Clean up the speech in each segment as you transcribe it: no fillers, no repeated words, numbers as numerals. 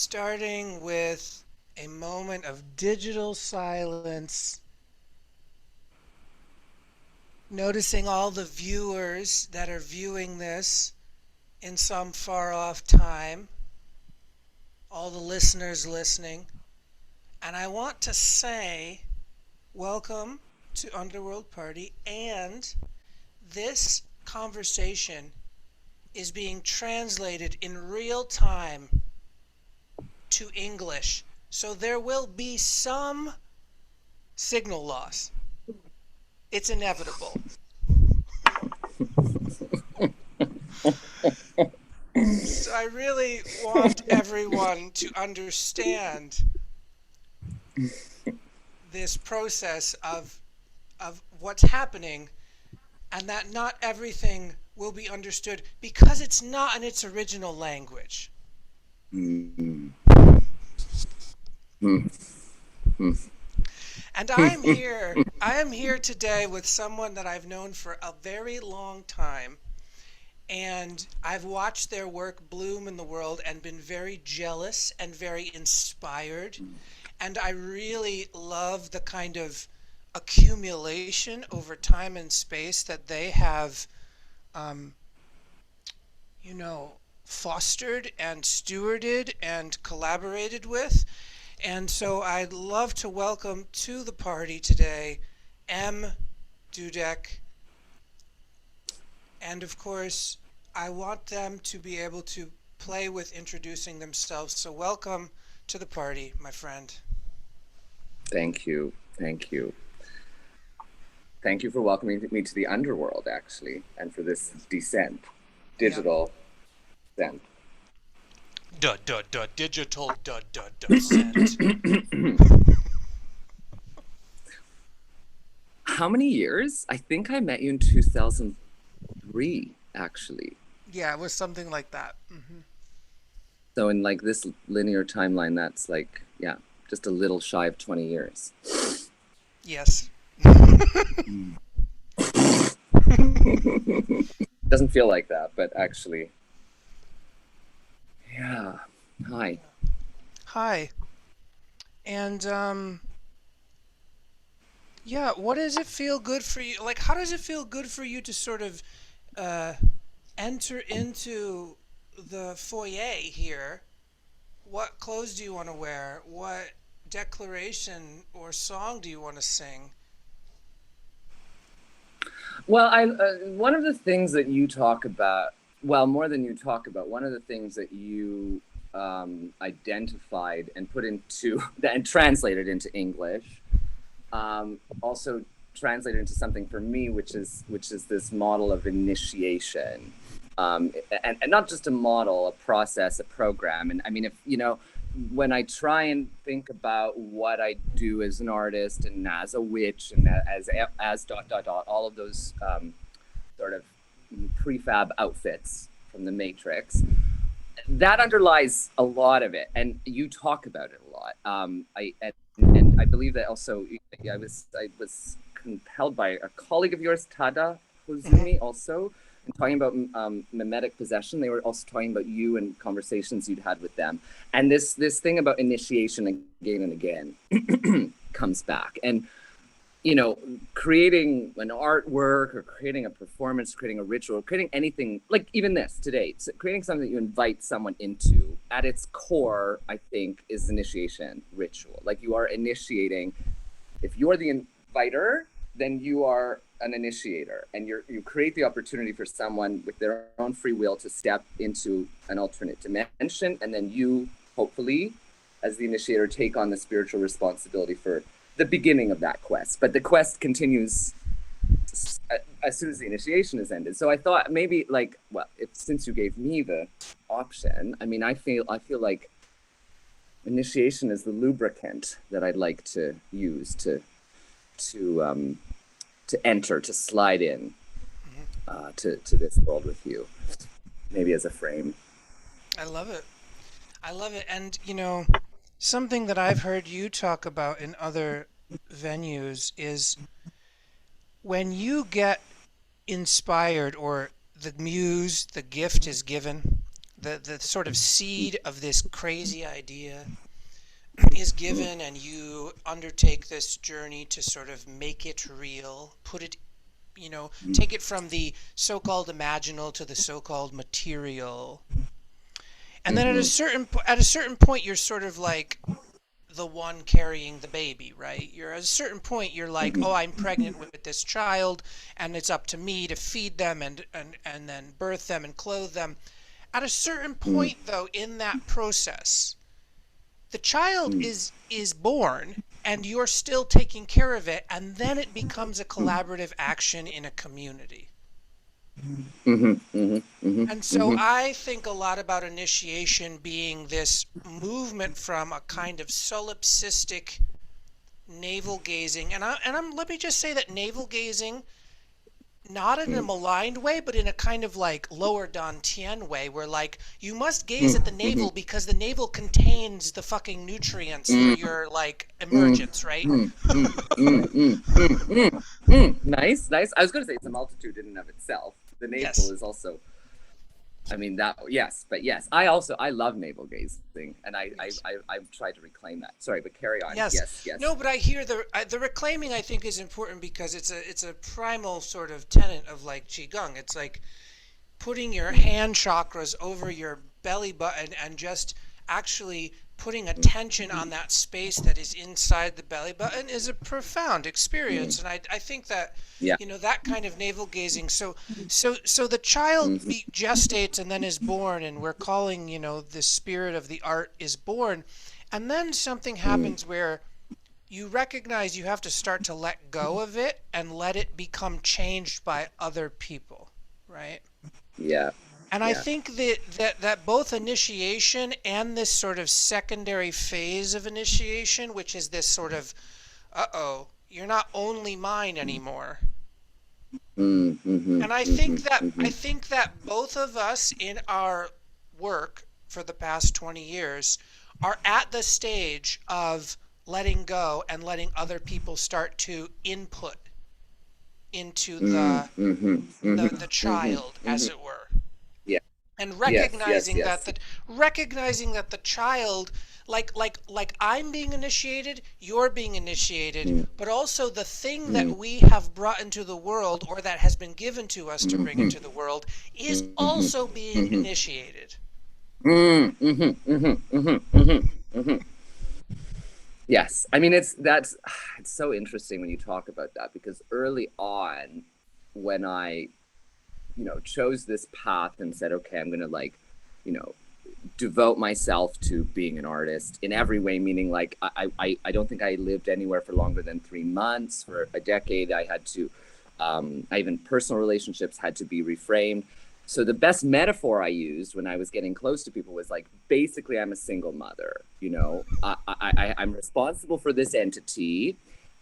starting with a moment of digital silence, noticing all the viewers that are viewing this in some far off time, all the listeners listening. And I want to say, welcome to Underworld Party, and this conversation is being translated in real time to English. So there will be some signal loss. It's inevitable. So I really want everyone to understand this process of what's happening, and that not everything will be understood because it's not in its original language. And I am here today with someone that I've known for a very long time, and I've watched their work bloom in the world and been very jealous and very inspired. And I really love the kind of accumulation over time and space that they have, fostered and stewarded and collaborated with. And so I'd love to welcome to the party today Dudeck. And of course, I want them to be able to play with introducing themselves. So welcome to the party, my friend. Thank you. Thank you. Thank you for welcoming me to the underworld, actually, and for this descent, digital descent. Digital descent. How many years? I think I met you in 2003, actually. Yeah, it was something like that. Mm-hmm. So in like this linear timeline, that's like, yeah, just a little shy of 20 years. Yes. Doesn't feel like that, but actually, yeah. Hi. Hi. And yeah, what does it feel good for you? Like, how does it feel good for you to sort of enter into the foyer here? What clothes do you want to wear? What declaration or song do you want to sing? Well, one of the things that you talk about, well, more than you talk about, one of the things that you identified and put into and translated into English, also translated into something for me, which is this model of initiation, and not just a model, a process, a program. And I mean, if you know, when I try and think about what I do as an artist and as a witch and as dot dot dot, all of those sort of prefab outfits from the Matrix, that underlies a lot of it, and you talk about it a lot. And I believe that also I was compelled by a colleague of yours, Tada Hozumi, also. And talking about mimetic possession, they were also talking about you and conversations you'd had with them. And this thing about initiation again and again comes back. And, you know, creating an artwork or creating a performance, creating a ritual, creating anything, like even this today, so creating something that you invite someone into, at its core, I think, is initiation ritual. Like you are initiating, if you're the inviter, then you are an initiator, and you create the opportunity for someone with their own free will to step into an alternate dimension, and then you, hopefully, as the initiator, take on the spiritual responsibility for the beginning of that quest. But the quest continues as soon as the initiation is ended. So I thought maybe, like, well, since you gave me the option, I mean, I feel like initiation is the lubricant that I'd like to use to enter, to slide in to this world with you, maybe as a frame. I love it. I love it. And, you know, something that I've heard you talk about in other venues is when you get inspired or the muse, the gift is given, the sort of seed of this crazy idea is given, and you undertake this journey to sort of make it real, put it, take it from the so-called imaginal to the so-called material. And then at a certain point, you're sort of like the one carrying the baby, right? You're at a certain point, you're like, oh, I'm pregnant with this child, and it's up to me to feed them and then birth them and clothe them. At a certain point, though, in that process, the child is born, and you're still taking care of it, and then it becomes a collaborative action in a community. And so I think a lot about initiation being this movement from a kind of solipsistic navel gazing, and let me just say that navel gazing, not in a maligned way, but in a kind of like lower Dantian way, where like you must gaze at the navel because the navel contains the fucking nutrients for your like emergence, right? Nice, nice. I was going to say it's a multitude in and of itself. The navel is also, I mean that, yes, but yes, I love navel gazing, and I've tried to reclaim that. Sorry, but carry on. Yes. No, but I hear the reclaiming, I think, is important because it's a primal sort of tenet of like qigong. It's like putting your hand chakras over your belly button and just actually putting attention on that space that is inside the belly button is a profound experience. And I think that, that kind of navel gazing. So the child gestates and then is born, and we're calling, the spirit of the art is born. And then something happens where you recognize you have to start to let go of it and let it become changed by other people, right? Yeah. And I think that both initiation and this sort of secondary phase of initiation, which is this sort of, you're not only mine anymore. And I think that both of us in our work for the past 20 years are at the stage of letting go and letting other people start to input into the child, as it were. And recognizing that the child, like I'm being initiated, you're being initiated, but also the thing that we have brought into the world, or that has been given to us to bring into the world, is also being initiated. Yes, I mean it's so interesting when you talk about that, because early on, when I chose this path and said, okay, I'm gonna devote myself to being an artist in every way, meaning like I don't think I lived anywhere for longer than 3 months. For a decade, I had to, even personal relationships had to be reframed. So the best metaphor I used when I was getting close to people was like, basically, I'm a single mother. I'm responsible for this entity.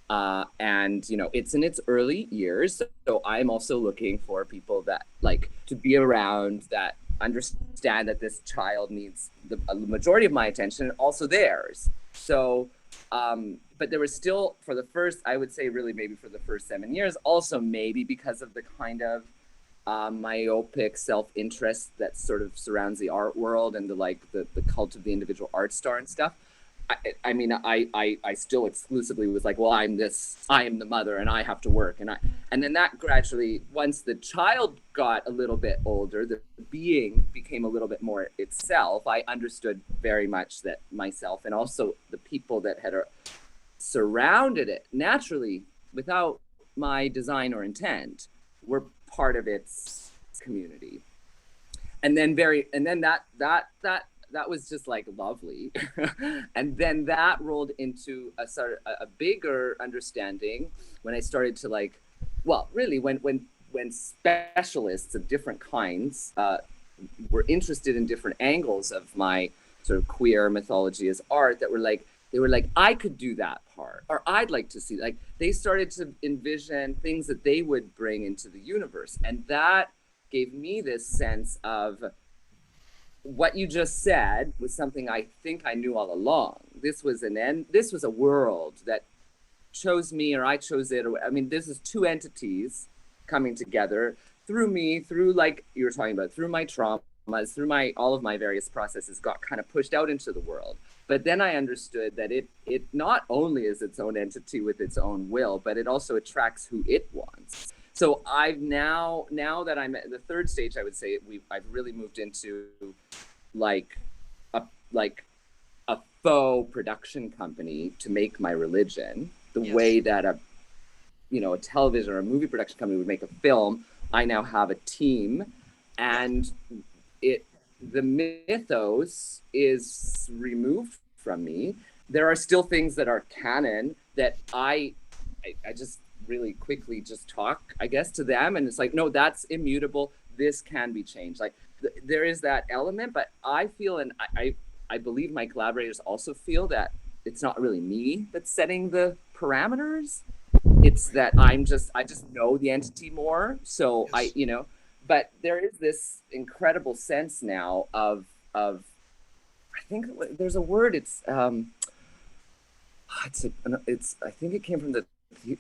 And it's in its early years, so I'm also looking for people that like to be around, that understand that this child needs a majority of my attention and also theirs. So but there was still, for the first, I would say really maybe for the first 7 years, also maybe because of the kind of myopic self-interest that sort of surrounds the art world and the cult of the individual art star and stuff. I mean, I still exclusively was like, well, I am the mother and I have to work. And then that gradually, once the child got a little bit older, the being became a little bit more itself. I understood very much that myself and also the people that had surrounded it naturally, without my design or intent, were part of its community. And then that was just like lovely. And then that rolled into a sort of a bigger understanding when I started to really when specialists of different kinds were interested in different angles of my sort of queer mythology as art, they were like, I could do that part, or I'd like to see, like they started to envision things that they would bring into the universe. And that gave me this sense of, what you just said was something I think I knew all along. This was a world that chose me, or I chose it. I mean, this is two entities coming together through me, through, like you were talking about, through my trauma, traumas through my all of my various processes got kind of pushed out into the world. But then I understood that it not only is its own entity with its own will, but it also attracts who it wants. So I've now that I'm at the third stage, I would say I've really moved into like a faux production company to make my religion the Yes. way that a television or a movie production company would make a film. I now have a team, and the mythos is removed from me. There are still things that are canon that I just really quickly just talk, I guess, to them, and it's like, no, that's immutable. This can be changed. Like there is that element, but I feel, and I believe my collaborators also feel, that it's not really me that's setting the parameters. It's that I just know the entity more. So Yes. but there is this incredible sense now of I think there's a word. It's I think it came from the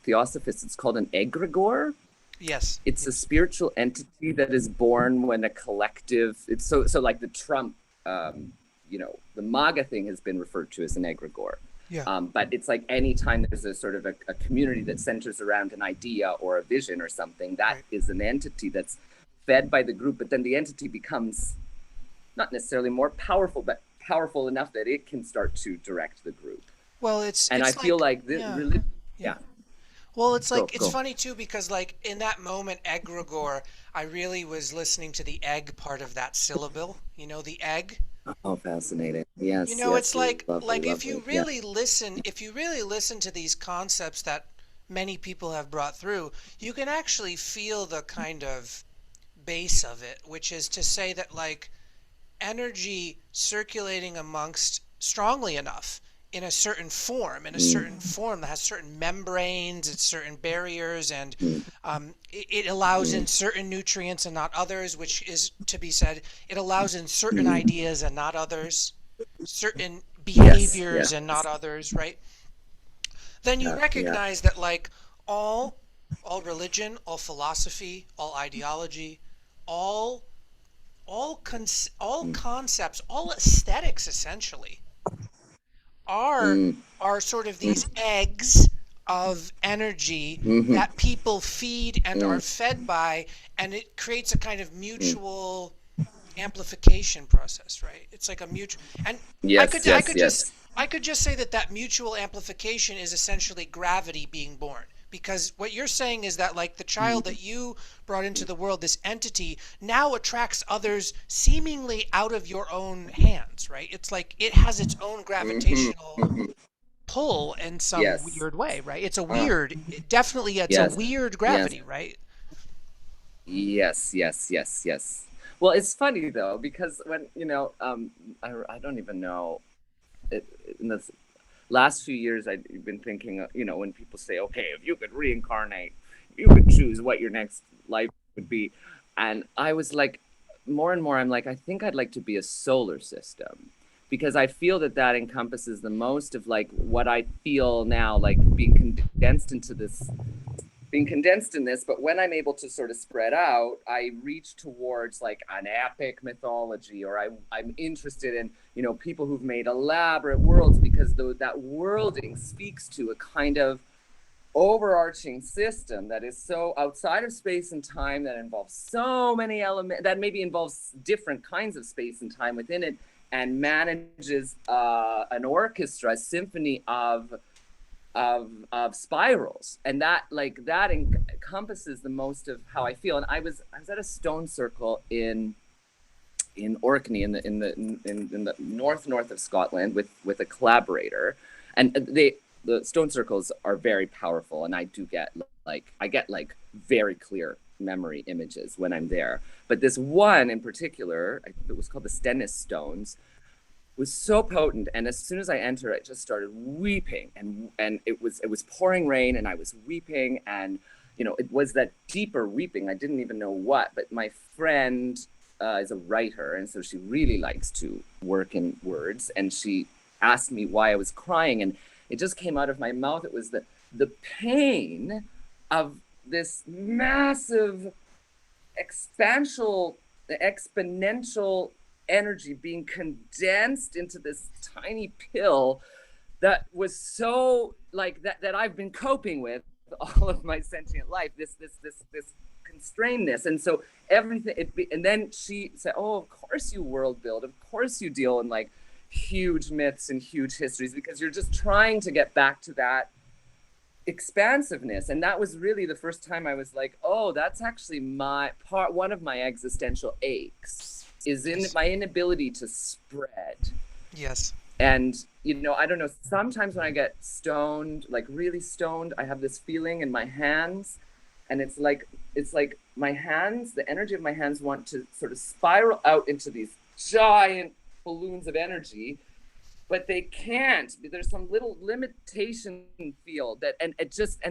Theosophists. It's called an egregore. Yes. It's a spiritual entity that is born when a collective. It's so like the Trump, the MAGA thing has been referred to as an egregore. Yeah. But it's like anytime there's a sort of a community that centers around an idea or a vision or something, that is an entity that's fed by the group, but then the entity becomes not necessarily more powerful, but powerful enough that it can start to direct the group. Well, it's And I it's feel like this yeah, really, yeah. yeah, Well, it's like it's go. funny too because like in that moment, egregore, I really was listening to the egg part of that syllable. You know, the egg. Oh, fascinating. You Yes, know, yes, it's lovely, like lovely. Yeah. if you really listen to these concepts that many people have brought through, you can actually feel the kind of base of it, which is to say that like energy circulating amongst strongly enough in a certain Mm, form that has certain membranes and certain barriers, and mm, it allows in mm, certain nutrients and not others, which is to be said, it allows in certain mm. ideas and not others, certain Yes, behaviors and not yes, others, right? Then you yeah, yeah. recognize that like all all religion, all philosophy, all ideology, all all Mm, concepts, all aesthetics essentially are mm, are sort of these mm, eggs of energy mm-hmm, that people feed and are mm, fed by, and it creates a kind of mm. mutual amplification process, right? It's like a mutual, and Yes, yes, yes. I could just say that that mutual amplification is essentially gravity being born. Because what you're saying is that like the child Mm, that you brought into the world, this entity, now attracts others seemingly out of your own hands, right? It's like it has its own mm-hmm, gravitational mm-hmm. pull in some Yes. weird way, right? It's a Uh, weird, definitely it's a yes, weird yes. gravity, right? Yes, yes, yes, yes. Well, it's funny though, because when, I don't even know, in the last few years, I've been thinking, when people say, okay, if you could reincarnate, you could choose what your next life would be. And I was like, more and more, I'm like, I think I'd like to be a solar system, because I feel that that encompasses the most of like what I feel now, like being condensed in this. But when I'm able to sort of spread out, I reach towards like an epic mythology, or I'm interested in, people who've made elaborate worlds, because that worlding speaks to a kind of overarching system that is so outside of space and time, that involves so many elements, that maybe involves different kinds of space and time within it, and manages an orchestra, a symphony of spirals, and that encompasses the most of how I feel. And I was at a stone circle in Orkney, in the north of Scotland, with a collaborator, and the stone circles are very powerful, and I get like very clear memory images when I'm there. But this one in particular, it was called the Stennis stones, was so potent. And as soon as I entered, I just started weeping, and it was pouring rain, and I was weeping, and it was that deeper weeping. I didn't even know what, but my friend is a writer, and so she really likes to work in words, and she asked me why I was crying, and it just came out of my mouth. It was the pain of this massive expansional the exponential energy being condensed into this tiny pill that was so like that I've been coping with all of my sentient life, this constrainedness. And so everything and then she said, oh, of course you world build, of course you deal in like huge myths and huge histories, because you're just trying to get back to that expansiveness. And that was really the first time I was like, oh, that's actually one of my existential aches, is in my inability to spread. Yes. And I don't know, sometimes when I get stoned, like really stoned, I have this feeling in my hands, and it's like my hands, the energy of my hands want to sort of spiral out into these giant balloons of energy, but they can't. There's some little limitation field and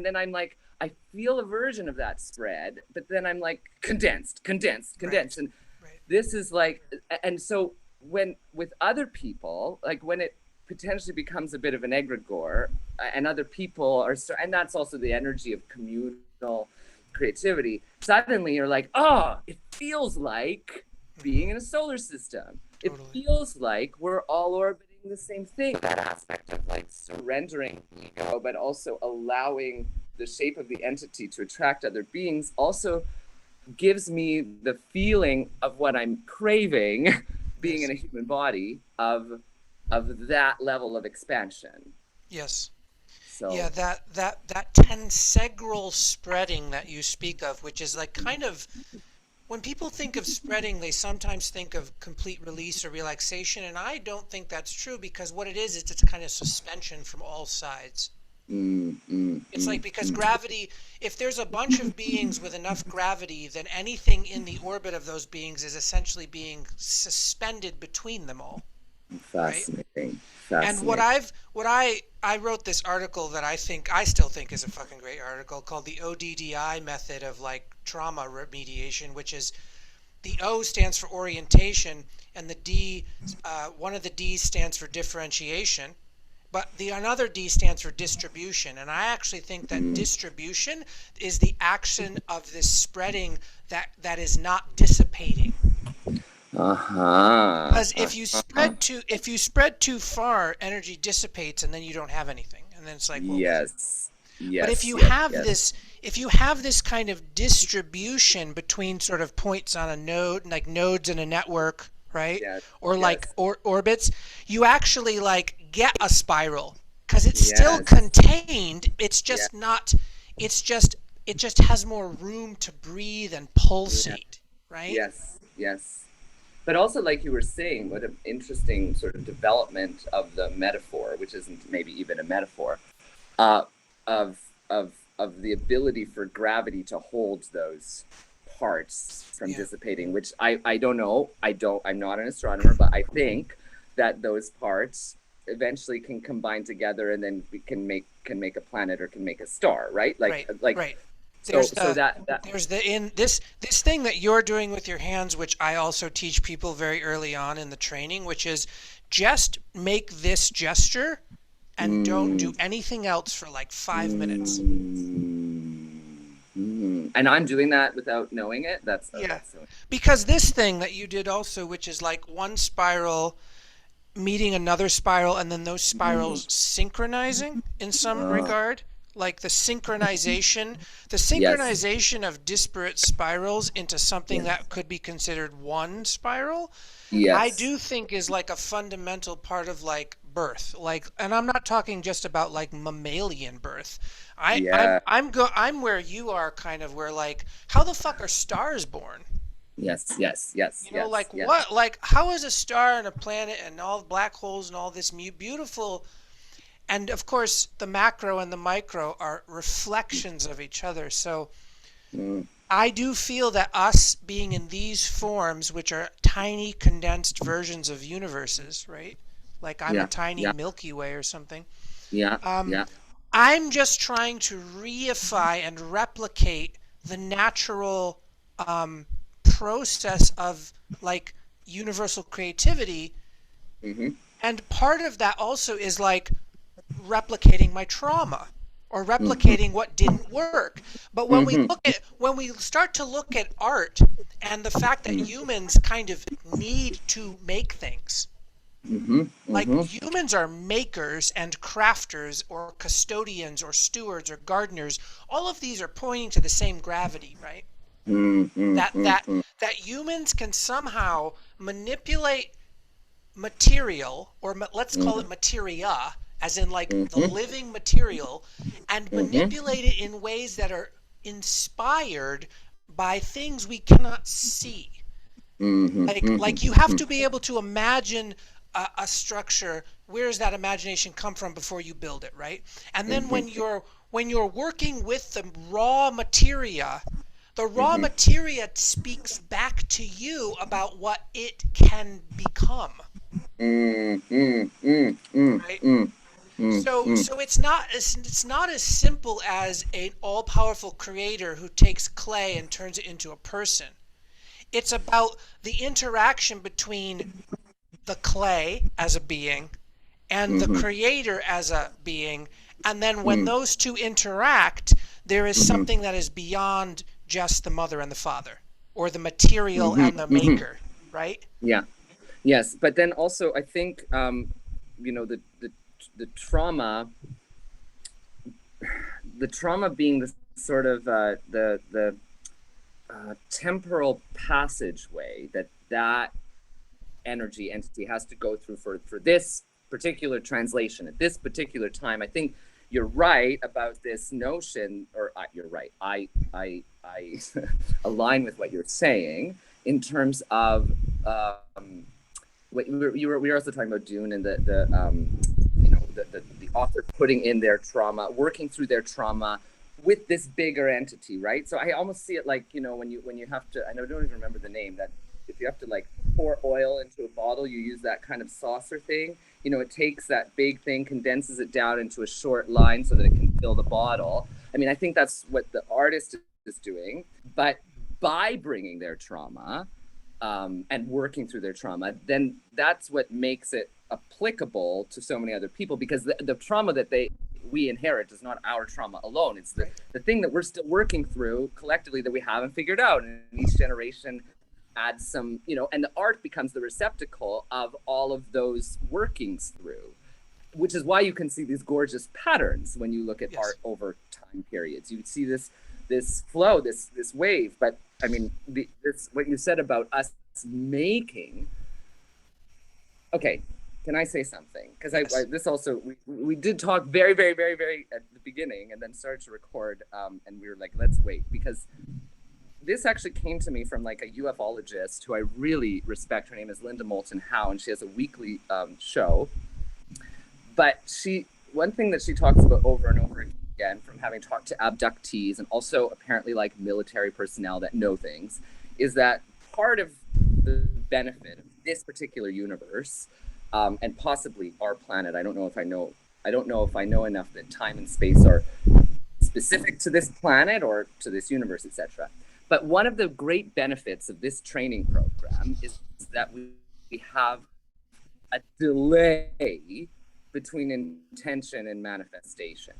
then I'm like, I feel a version of that spread, but then I'm like condensed. Right. And this is like, and so when with other people, like when it potentially becomes a bit of an egregore, and other people are, and that's also the energy of communal creativity, suddenly you're like, oh, it feels like being in a solar system. Totally. It feels like we're all orbiting the same thing. That aspect of like surrendering ego, but also allowing the shape of the entity to attract other beings, also gives me the feeling of what I'm craving being in a human body, of that level of expansion. Yes. So yeah, that tensegral spreading that you speak of, which is like kind of, when people think of spreading, they sometimes think of complete release or relaxation, and I don't think that's true, because what it is, it's a kind of suspension from all sides. It's like, because gravity, if there's a bunch of beings with enough gravity, then anything in the orbit of those beings is essentially being suspended between them all. Fascinating. Right? Fascinating. And I wrote this article that I still think is a fucking great article, called the ODDI method of like trauma remediation, which is, the O stands for orientation, and the D, one of the D's stands for differentiation, but another D stands for distribution. And I actually think that distribution is the action of this spreading that is not dissipating. Because if you spread too far, energy dissipates, and then you don't have anything, and then it's like, well, yes. But if you have this kind of distribution between sort of points on a node, like nodes in a network, right? Or like orbits, you actually like get a spiral, because it's still contained. It's just not. It just has more room to breathe and pulsate, right? Yes. But also, like you were saying, what an interesting sort of development of the metaphor, which isn't maybe even a metaphor, of the ability for gravity to hold those parts from dissipating, which I don't know. I'm not an astronomer, but I think that those parts eventually can combine together, and then we can make a planet, or can make a star, right? Right. There's this thing that you're doing with your hands, which I also teach people very early on in the training, which is just make this gesture and don't do anything else for like 5 minutes. And I'm doing that without knowing it. That's because this thing that you did also, which is like one spiral meeting another spiral, and then those spirals synchronizing in some regard. Like the synchronization of disparate spirals into something that could be considered one spiral, I do think is like a fundamental part of like birth. Like, and I'm not talking just about like mammalian birth. I'm where you are, kind of, where like, how the fuck are stars born? Yes. What? Like, how is a star and a planet and all black holes and all this beautiful? And of course, the macro and the micro are reflections of each other. So I do feel that us being in these forms, which are tiny condensed versions of universes, right? Like I'm a tiny Milky Way or something. I'm just trying to reify and replicate the natural process of like universal creativity. And part of that also is like replicating my trauma, or Mm-hmm. replicating what didn't work. But Mm-hmm. when we start to look at art and the fact that humans kind of need to make things, Mm-hmm. like Mm-hmm. humans are makers and crafters or custodians or stewards or gardeners, all of these are pointing to the same gravity, right? Mm-hmm. that that Mm-hmm. that humans can somehow manipulate material, or let's call it materia, as in like the Mm-hmm. living material, and Mm-hmm. manipulate it in ways that are inspired by things we cannot see. Mm-hmm. Like you have to be able to imagine a structure. Where does that imagination come from before you build it, right? And then Mm-hmm. when you're working with the raw materia, the raw Mm-hmm. materia speaks back to you about what it can become, Mm, mm, mm, mm, right? mm, mm, mm, So it's not as simple as an all-powerful creator who takes clay and turns it into a person. It's about the interaction between the clay as a being and the mhm, creator as a being. And then when mm, those two interact, there is mhm, something that is beyond just the mother and the father, or the material mhm, and the mhm. maker, right? Yeah. Yes, but then also I think you know the trauma, the trauma being the sort of the temporal passageway that that energy entity has to go through for this particular translation at this particular time. I think you're right about this notion, or you're right. I align with what you're saying in terms of what we were also talking about Dune and the author putting in their trauma, working through their trauma with this bigger entity, right? So I almost see it like, when you have to, I don't even remember the name, that if you have to like pour oil into a bottle, you use that kind of saucer thing. It takes that big thing, condenses it down into a short line so that it can fill the bottle. I mean, I think that's what the artist is doing, but by bringing their trauma, and working through their trauma, then that's what makes it applicable to so many other people, because the trauma that we inherit is not our trauma alone. It's Right. the thing that we're still working through collectively that we haven't figured out. And each generation adds some, and the art becomes the receptacle of all of those workings through, which is why you can see these gorgeous patterns when you look at Yes. art over time periods. You see this flow, this wave. But I mean, this what you said about us making. Okay, can I say something? Because Yes. this also we did talk very very very very at the beginning, and then started to record, and we were like, let's wait, because this actually came to me from like a ufologist who I really respect. Her name is Linda Moulton Howe, and she has a weekly show. But one thing that she talks about over and over again, from having talked to abductees and also apparently like military personnel that know things, is that part of the benefit of this particular universe, and possibly our planet, I don't know if I know enough that time and space are specific to this planet or to this universe, etc. But one of the great benefits of this training program is that we have a delay between intention and manifestation.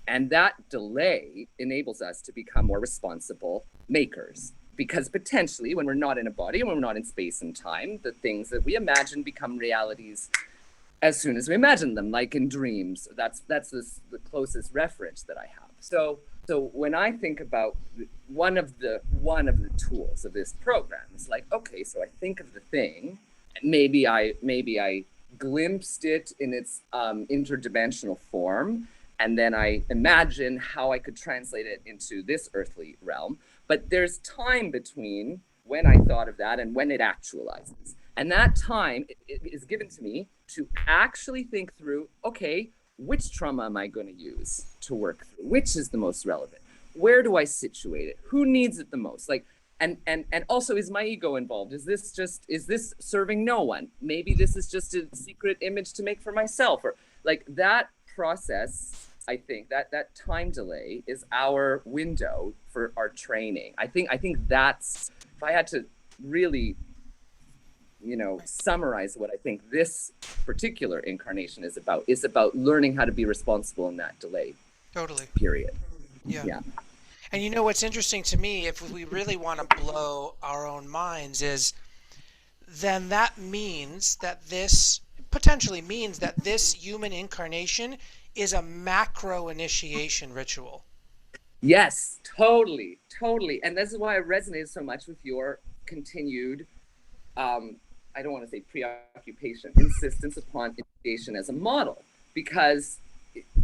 And that delay enables us to become more responsible makers. Because potentially, when we're not in a body and when we're not in space and time, the things that we imagine become realities as soon as we imagine them, like in dreams. That's the closest reference that I have. So when I think about one of the tools of this program, it's like, okay, so I think of the thing, and maybe I glimpsed it in its interdimensional form, and then I imagine how I could translate it into this earthly realm. But there's time between when I thought of that and when it actualizes. And that time is given to me to actually think through, okay, which trauma am I going to use to work through? Which is the most relevant? Where do I situate it? Who needs it the most? Like, and also, is my ego involved? Is this serving no one? Maybe this is just a secret image to make for myself, or like that process. I think that time delay is our window for our training. I think that's, if I had to really, summarize what I think this particular incarnation is about learning how to be responsible in that delay. Totally. period. Yeah. Yeah. And you know what's interesting to me, if we really want to blow our own minds, is then that means that this potentially means that this human incarnation is a macro initiation ritual. Yes, totally, totally. And this is why I resonated so much with your continued, um, I don't want to say preoccupation, insistence upon initiation as a model. Because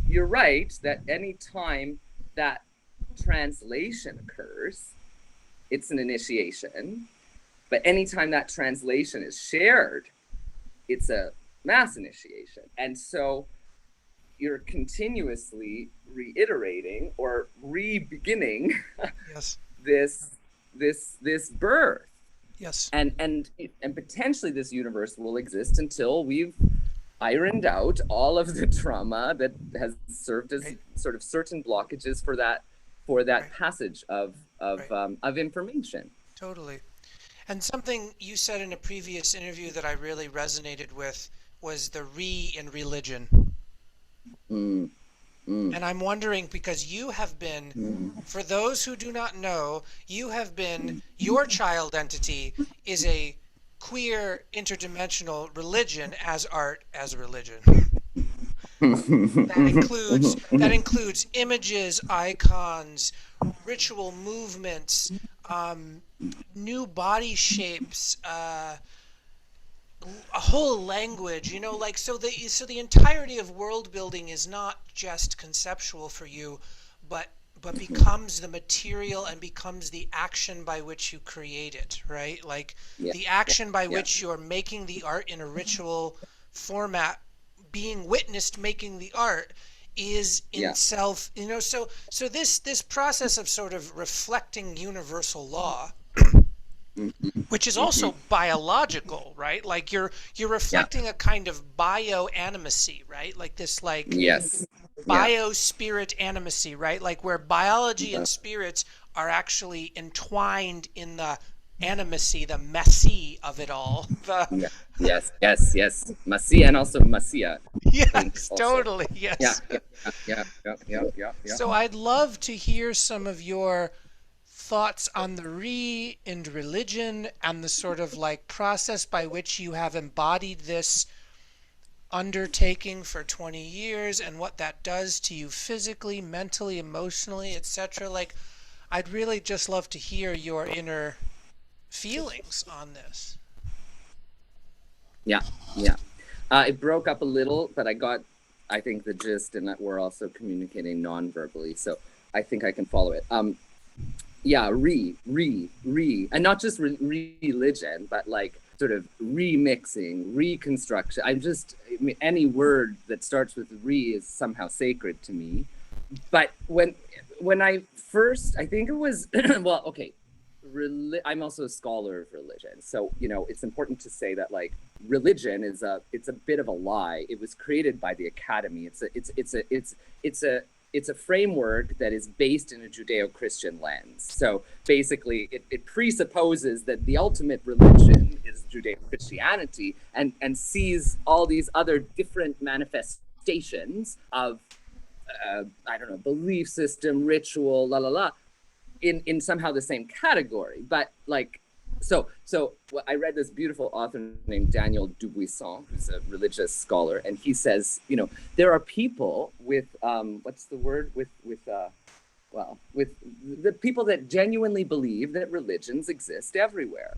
you're right that any time that translation occurs, it's an initiation. But anytime that translation is shared, it's a mass initiation. And so you're continuously reiterating or re-beginning Yes. this birth. Yes. And potentially this universe will exist until we've ironed out all of the trauma that has served as Right. sort of certain blockages for that Right. passage Right. of information. Totally. And something you said in a previous interview that I really resonated with was the re in religion. Mm, mm, And I'm wondering because you have been, mm, for those who do not know, you have been, mm. your child entity is a queer interdimensional religion as art as religion. That includes images, icons, ritual movements, um, new body shapes, a whole language. Like so the entirety of world building is not just conceptual for you, but becomes the material and becomes the action by which you create it, right? Like Yeah, the yeah, action by yeah, which you're making the art in a ritual format, being witnessed making the art is in yeah. itself, so this process of sort of reflecting universal law, Mm-hmm, which is mm-hmm. also biological, right? Like you're Yeah. reflecting a kind of bio-animacy, right? Like this like Yes. Yeah. bio-spirit animacy, right? Like where biology Uh, and spirits are actually entwined in the animacy, the messy of it all. The yeah. Yes. Yes. Yes. Masia and also Masia. Link Yes, also. totally. Yeah. Yes. Yeah. Yeah. Yeah. Yeah. Yeah. Yeah. So I'd love to hear some of your thoughts on the re in religion and the sort of like process by which you have embodied this undertaking for 20 years and what that does to you physically, mentally, emotionally, etc. Like, I'd really just love to hear your inner feelings on this. Yeah. Yeah. It broke up a little, but I got, I think, the gist, and that we're also communicating non-verbally, so I think I can follow it. Yeah, and not just religion, but like sort of remixing, reconstruction. I mean, any word that starts with re is somehow sacred to me. But when I first, I think it was, well, okay, I'm also a scholar of religion, so it's important to say that like religion it's a bit of a lie. It was created by the academy. It's a framework that is based in a Judeo-Christian lens. So basically, it presupposes that the ultimate religion is Judeo-Christianity, and sees all these other different manifestations of I don't know, belief system, ritual, la la la, in somehow the same category. But like, so I read this beautiful author named Daniel Dubuisson, who's a religious scholar, and he says, there are people with what's the word, with with the people that genuinely believe that religions exist everywhere.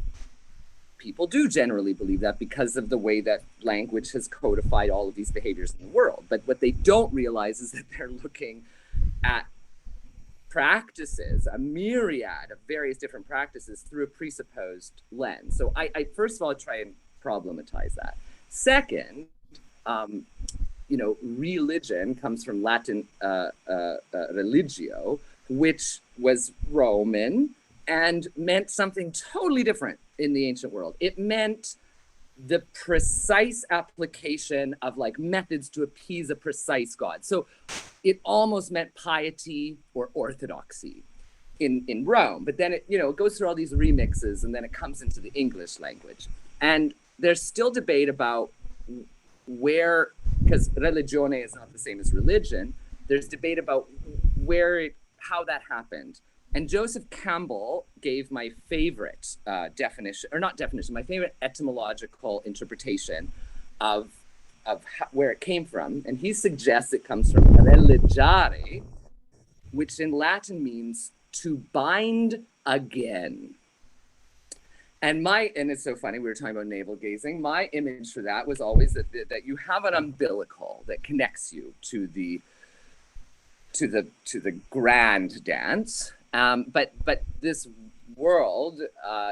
People do generally believe that because of the way that language has codified all of these behaviors in the world. But what they don't realize is that they're looking at practices, a myriad of various different practices through a presupposed lens. So I first of all try and problematize that. Second, religion comes from Latin religio, which was Roman and meant something totally different in the ancient world. It meant the precise application of like methods to appease a precise God. So it almost meant piety or orthodoxy in Rome. But then it goes through all these remixes, and then it comes into the English language. And there's still debate about where, because religione is not the same as religion, There's debate about how that happened. And Joseph Campbell gave my favorite definition, or not definition, my favorite etymological interpretation of where it came from. And he suggests it comes from religare, which in Latin means to bind again. And it's so funny, we were talking about navel gazing. My image for that was always that you have an umbilical that connects you to the grand dance. But this world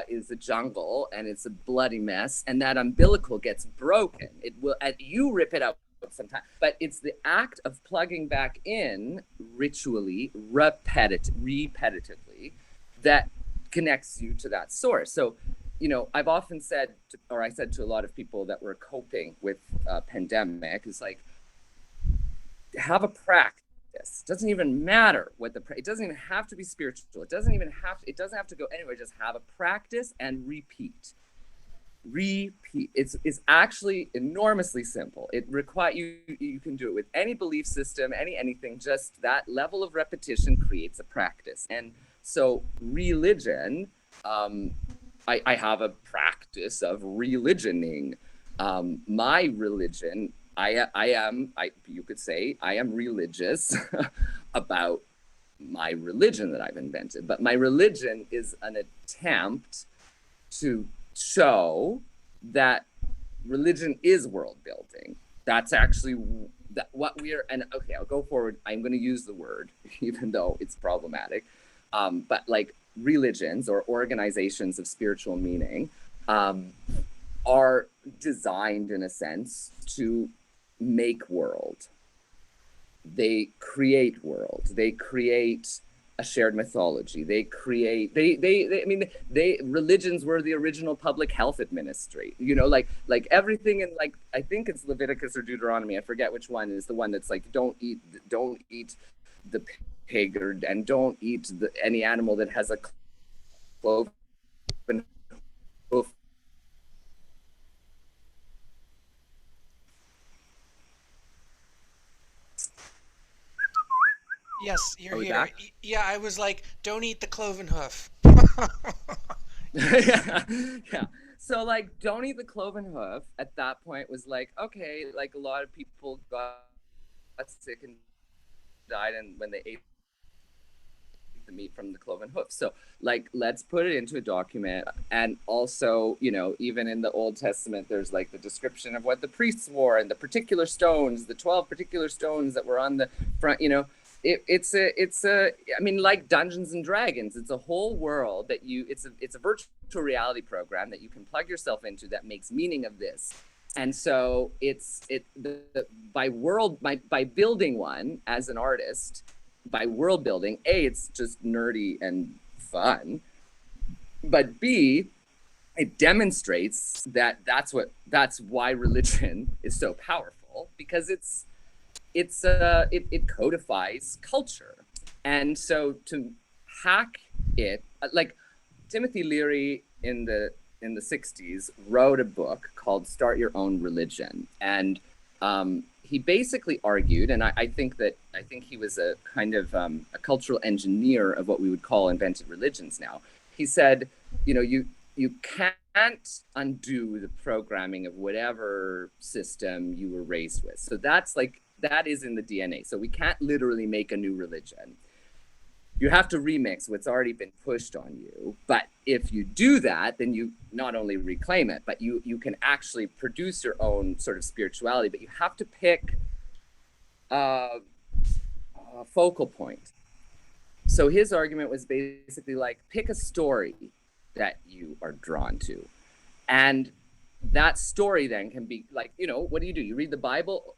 is a jungle and it's a bloody mess, and that umbilical gets broken. It will, and you rip it out sometime. But it's the act of plugging back in ritually, repetitively, that connects you to that source. So, I've often said, I said to a lot of people that were coping with pandemic, is like, have a practice. It doesn't even matter what it doesn't even have to be spiritual. It doesn't have to go anywhere. Just have a practice and repeat. It's actually enormously simple. It requires you can do it with any belief system, anything. Just that level of repetition creates a practice. And so religion, I have a practice of religioning. My religion, you could say I am religious about my religion that I've invented, but my religion is an attempt to show that religion is world building. That's actually what we are. And okay, I'll go forward. I'm going to use the word, even though it's problematic. But like religions or organizations of spiritual meaning are designed in a sense to make world. They create world. They create a shared mythology. They create. Religions were the original public health administration. Like everything in, like, I think it's Leviticus or Deuteronomy. I forget which one is the one that's like, don't eat the pig, and don't eat any animal that has a cloven hoof. Yes, you're here. Back? Yeah, I was like, don't eat the cloven hoof. Yeah. So like, don't eat the cloven hoof at that point was like, okay, like a lot of people got sick and died, and when they ate the meat from the cloven hoof. So like, let's put it into a document. And also, even in the Old Testament, there's like the description of what the priests wore and the particular stones, the 12 particular stones that were on the front. It's like Dungeons and Dragons. It's a whole world that it's a virtual reality program that you can plug yourself into that makes meaning of this. And so by building one as an artist, by world building, A, it's just nerdy and fun, but B, it demonstrates that that's why religion is so powerful, because it codifies culture. And so to hack it, like Timothy Leary in the 60s wrote a book called Start Your Own Religion. And he basically argued, and I think he was a kind of a cultural engineer of what we would call invented religions now. He said, you can't undo the programming of whatever system you were raised with. So that is in the DNA. So we can't literally make a new religion. You have to remix what's already been pushed on you. But if you do that, then you not only reclaim it, but you can actually produce your own sort of spirituality. But you have to pick a focal point. So his argument was basically like, pick a story that you are drawn to. And that story then can be like, what do? You read the Bible.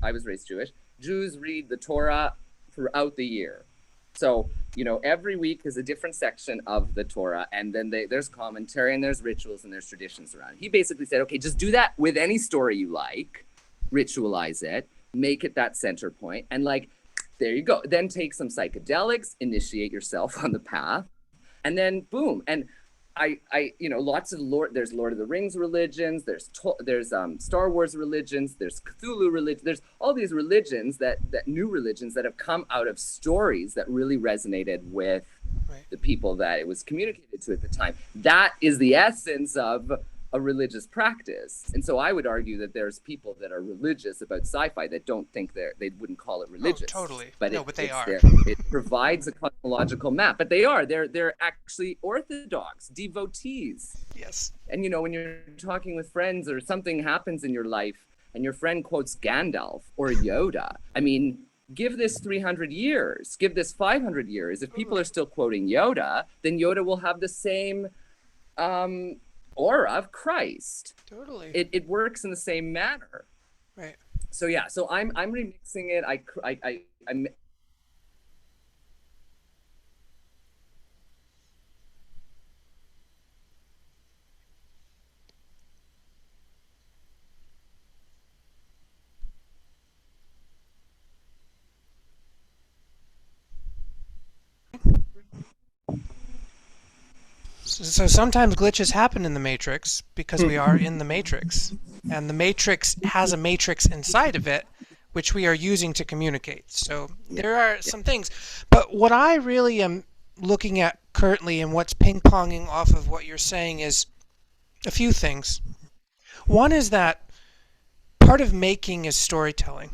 I was raised Jewish. Jews read the Torah throughout the year. So, every week is a different section of the Torah, and then there's commentary and there's rituals and there's traditions around it. He basically said, okay, just do that with any story you like, ritualize it, make it that center point, and like, there you go. Then take some psychedelics, initiate yourself on the path, and then boom. And lots of there's Lord of the Rings religions, there's Star Wars religions, there's Cthulhu religion, there's all these religions that new religions that have come out of stories that really resonated with the people that it was communicated to at the time. That is the essence of a religious practice. And so I would argue that there's people that are religious about sci-fi that don't think they wouldn't call it religious. Oh, totally. But but they are. It provides a cosmological map. But they're actually orthodox devotees. Yes. And when you're talking with friends or something happens in your life and your friend quotes Gandalf or Yoda, I mean, give this 300 years, give this 500 years. If people are still quoting Yoda, then Yoda will have the same aura of Christ. Totally. It works in the same manner. Right. So yeah, so I'm remixing it. I'm So sometimes glitches happen in the matrix because we are in the matrix, and the matrix has a matrix inside of it, which we are using to communicate. So there are some things, but what I really am looking at currently and what's ping-ponging off of what you're saying is a few things. One is that part of making is storytelling.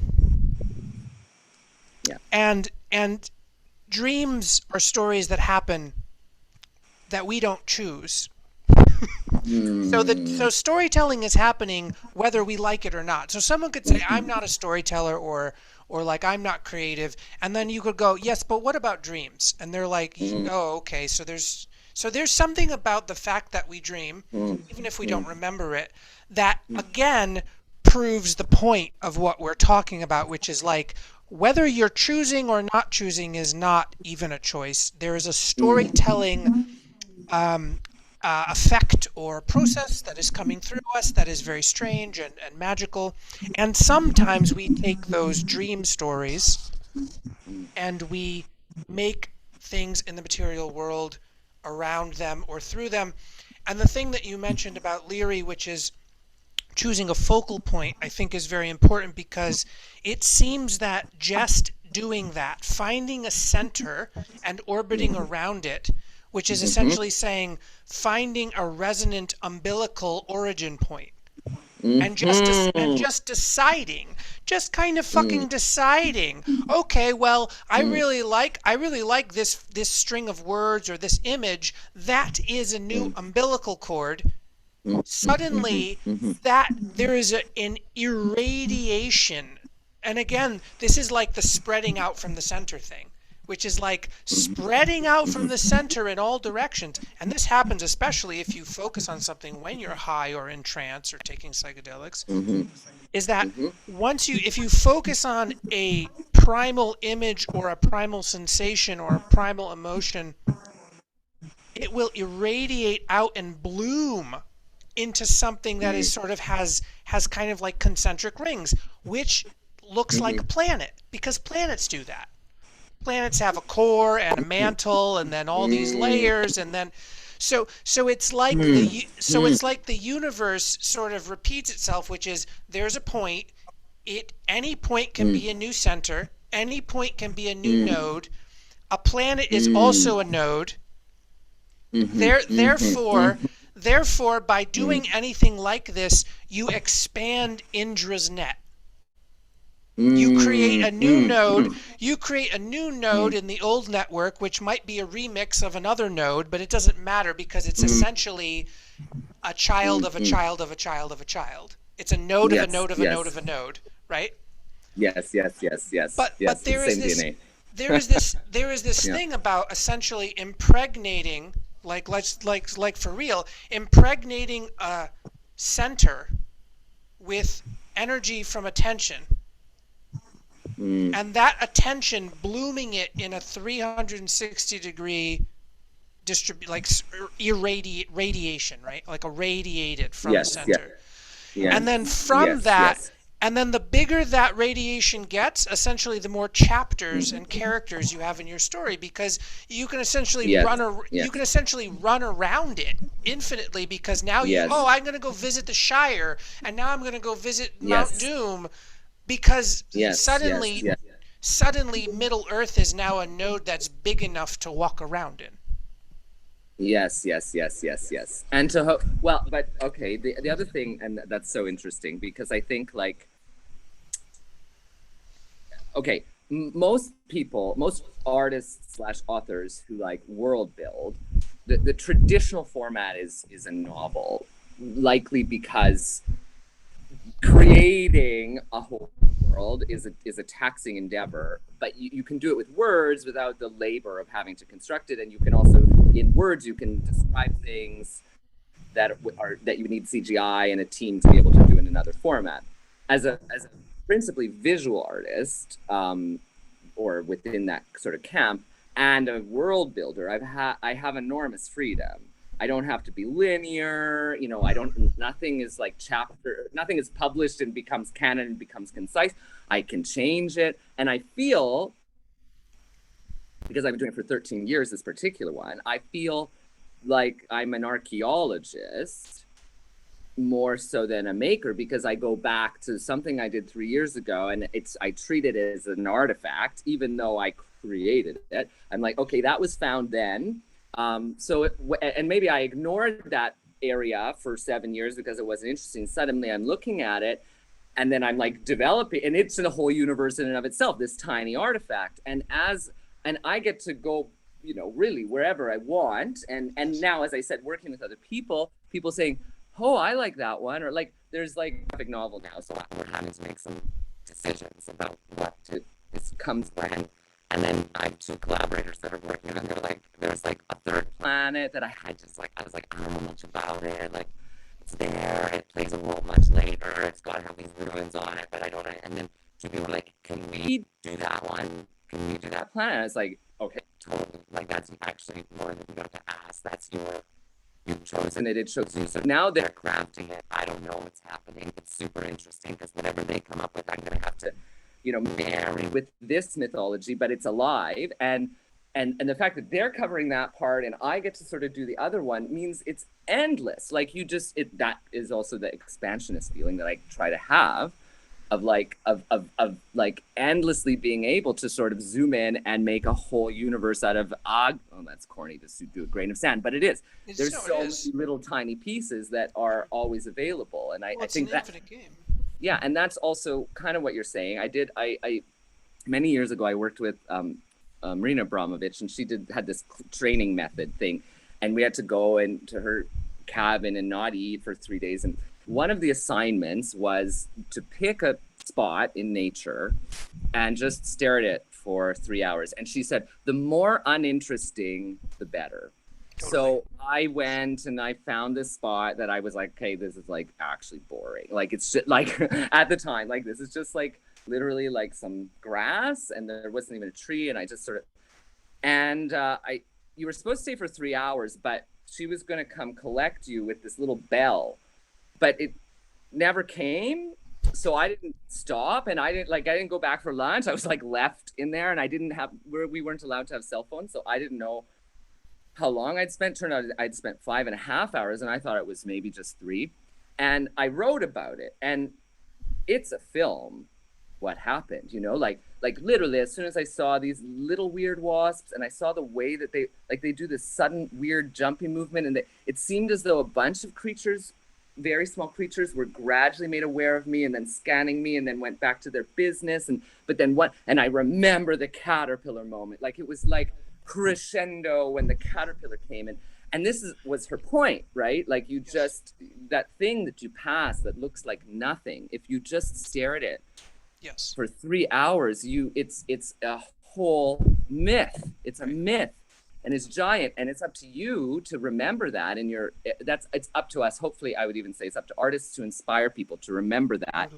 Yeah. And dreams are stories that happen that we don't choose. So storytelling is happening whether we like it or not. So someone could say, I'm not a storyteller, or like, I'm not creative, and then you could go, yes, but what about dreams? And they're like, oh, okay, so there's something about the fact that we dream, even if we don't remember it, that again proves the point of what we're talking about, which is like, whether you're choosing or not choosing is not even a choice. There is a storytelling effect or process that is coming through us that is very strange and magical. And sometimes we take those dream stories and we make things in the material world around them or through them. And the thing that you mentioned about Leary, which is choosing a focal point, I think is very important, because it seems that just doing that, finding a center and orbiting around it, which is essentially saying finding a resonant umbilical origin point, and just deciding, just kind of fucking deciding, okay, well, I really like this string of words or this image, that is a new umbilical cord. Suddenly that there is an irradiation, and again, this is like the spreading out from the center thing, which is like spreading out from the center in all directions. And this happens especially if you focus on something when you're high or in trance or taking psychedelics, is that if you focus on a primal image or a primal sensation or a primal emotion, it will irradiate out and bloom into something that is sort of has kind of like concentric rings, which looks like a planet, because planets do that. Planets have a core and a mantle and then all these layers, and then so it's like the universe sort of repeats itself, which is there's a point, any point can be a new center, any point can be a new node. A planet is also a node. Therefore, by doing anything like this, you expand Indra's net. You create a new node. You create a new node in the old network, which might be a remix of another node, but it doesn't matter because it's essentially a child of a child of a child of a child. It's a node of a node of a node of a node, right? Yes. But there is this DNA. there is this thing about essentially impregnating, like for real, impregnating a center with energy from attention. And that attention, blooming it in a 360-degree radiation, right? Like a radiated from the center. And then from that, And then the bigger that radiation gets, essentially the more chapters and characters you have in your story, because you can essentially Yes, you yes, can essentially run around it infinitely, because now yes, I'm going to go visit the Shire, and now I'm going to go visit Mount yes, Doom, because yes, yes, yes. suddenly Middle Earth is now a node that's big enough to walk around in. Yes, yes, yes, yes, yes. And well, but okay, the other thing, and that's so interesting because I think like, okay, most people, most artists slash authors who like world build, the traditional format is a novel, likely because creating a whole world is a taxing endeavor, but you can do it with words without the labor of having to construct it, and you can also in words you can describe things that you need CGI and a team to be able to do in another format. As a principally visual artist, or within that sort of camp, and a world builder, I have enormous freedom. I don't have to be linear, you know, I don't, nothing is like nothing is published and becomes canon and becomes concise. I can change it. And I feel, because I've been doing it for 13 years, this particular one, I feel like I'm an archaeologist more so than a maker, because I go back to something I did 3 years ago and I treat it as an artifact, even though I created it. I'm like, okay, that was found then. And maybe I ignored that area for 7 years because it wasn't interesting. Suddenly I'm looking at it and then I'm like developing, and it's in a whole universe in and of itself, this tiny artifact. And I get to go, you know, really wherever I want. And now, as I said, working with other people saying, oh, I like that one, or like there's like graphic novel now, so we're having to make some decisions about this comes when. And then I have two collaborators that are working, and they're like, there's like a third planet that I was like, I don't know much about it. Like, it's there, it plays a role much later, it's got all these ruins on it, but I don't know. And then two people were like, can we do that one? Can we do that planet? And it's like, okay, totally. Like, that's actually more than you got to ask. You've chosen it, it shows you. So now they're crafting it. I don't know what's happening. It's super interesting because whatever they come up with, I'm going to have to, you know, marry with this mythology, but it's alive. And the fact that they're covering that part and I get to sort of do the other one means it's endless. Like that is also the expansionist feeling that I try to have of like endlessly being able to sort of zoom in and make a whole universe out of that's corny to do a grain of sand, but it is. There's so many little tiny pieces that are always available, and I think that infinite game. Yeah, and that's also kind of what you're saying. I many years ago I worked with Marina Abramovich, and she had this training method thing, and we had to go into her cabin and not eat for 3 days. And one of the assignments was to pick a spot in nature and just stare at it for 3 hours. And she said, the more uninteresting, the better. Totally. So I went and I found this spot that I was like, okay, this is like actually boring. Like, it's just like at the time, like this is just like literally like some grass and there wasn't even a tree. And I just sort of, and you were supposed to stay for 3 hours, but she was going to come collect you with this little bell, but it never came. So I didn't stop, and I didn't go back for lunch. I was like left in there, and we weren't allowed to have cell phones. So I didn't know how long I'd spent. Turned out I'd spent 5.5 hours, and I thought it was maybe just 3. And I wrote about it, and it's a film. What happened, you know, like literally as soon as I saw these little weird wasps and I saw the way that they do this sudden weird jumping movement, and it seemed as though a bunch of creatures, very small creatures, were gradually made aware of me and then scanning me and then went back to their business. And I remember the caterpillar moment, like it was like crescendo when the caterpillar came in. And this was her point, right? Like that thing that you pass that looks like nothing, if you just stare at it for 3 hours, it's a whole myth. It's a myth, and it's giant, and it's up to you to remember that. And it's up to us. Hopefully, I would even say it's up to artists to inspire people to remember that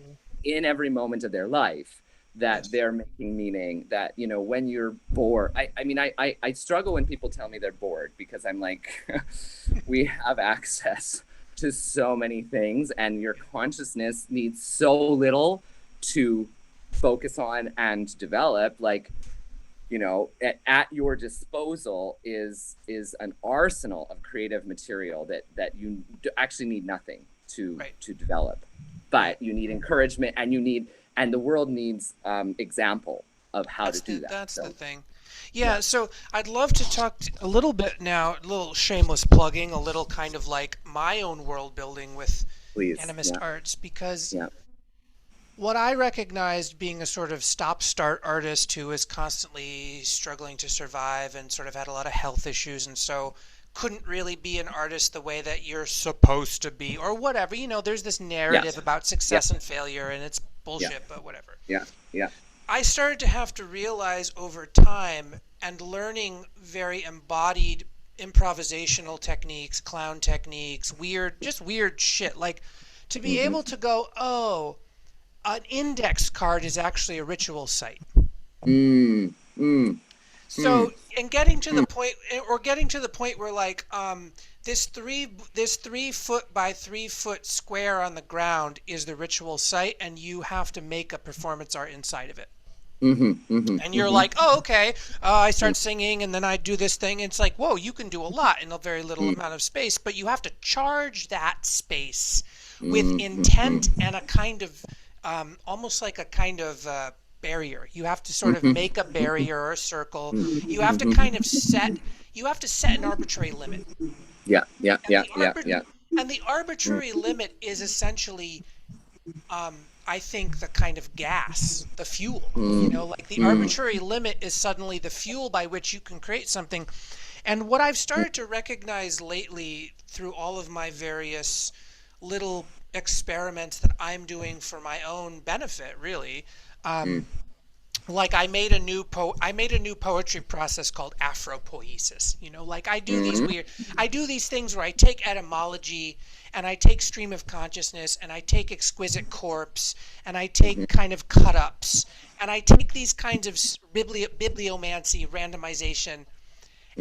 in every moment of their life, that they're making meaning, that, you know, when you're bored. I struggle when people tell me they're bored, because I'm like, we have access to so many things, and your consciousness needs so little to focus on and develop, like, you know, at your disposal is an arsenal of creative material that you actually need nothing to Right. to develop, but you need encouragement, and the world needs example of how to do that. That's So the thing. Yeah, so I'd love to talk a little bit now, a little shameless plugging, a little kind of like my own world building with please, animist yeah, arts, because yeah, what I recognized being a sort of stop-start artist who is constantly struggling to survive and sort of had a lot of health issues, and so couldn't really be an artist the way that you're supposed to be or whatever. You know, there's this yeah, narrative about yeah, success and failure, and it's yeah, bullshit, but whatever. yeah, yeah. I started to have to realize over time and learning very embodied improvisational techniques, clown techniques, just weird shit. Like to be Mm-hmm. able to go, oh, an index card is actually a ritual site. Mm, mm, mm, So, and getting to the mm, point, or getting to the point where like, this 3 foot by 3 foot square on the ground is the ritual site, and you have to make a performance art inside of it. mm-hmm, mm-hmm, And you're mm-hmm, like, oh, okay. I start singing, and then I do this thing. It's like, whoa, you can do a lot in a very little amount of space, but you have to charge that space with mm-hmm, intent and a kind of, almost like a kind of barrier. You have to sort of mm-hmm, make a barrier or a circle. You have to mm-hmm. kind of you have to set an arbitrary limit. Yeah, yeah, And yeah, the, yeah, yeah. and the arbitrary limit is essentially I think the kind of gas, the fuel, you Mm, know, like the mm, arbitrary limit is suddenly the fuel by which you can create something. And what I've started to recognize lately through all of my various little experiments that I'm doing for my own benefit, really, mm, like I made a new poetry process called Afropoiesis. You know, like mm, I do these things where I take etymology and I take stream of consciousness and I take exquisite corpse and I take kind of cut ups and I take these kinds of bibliomancy, randomization,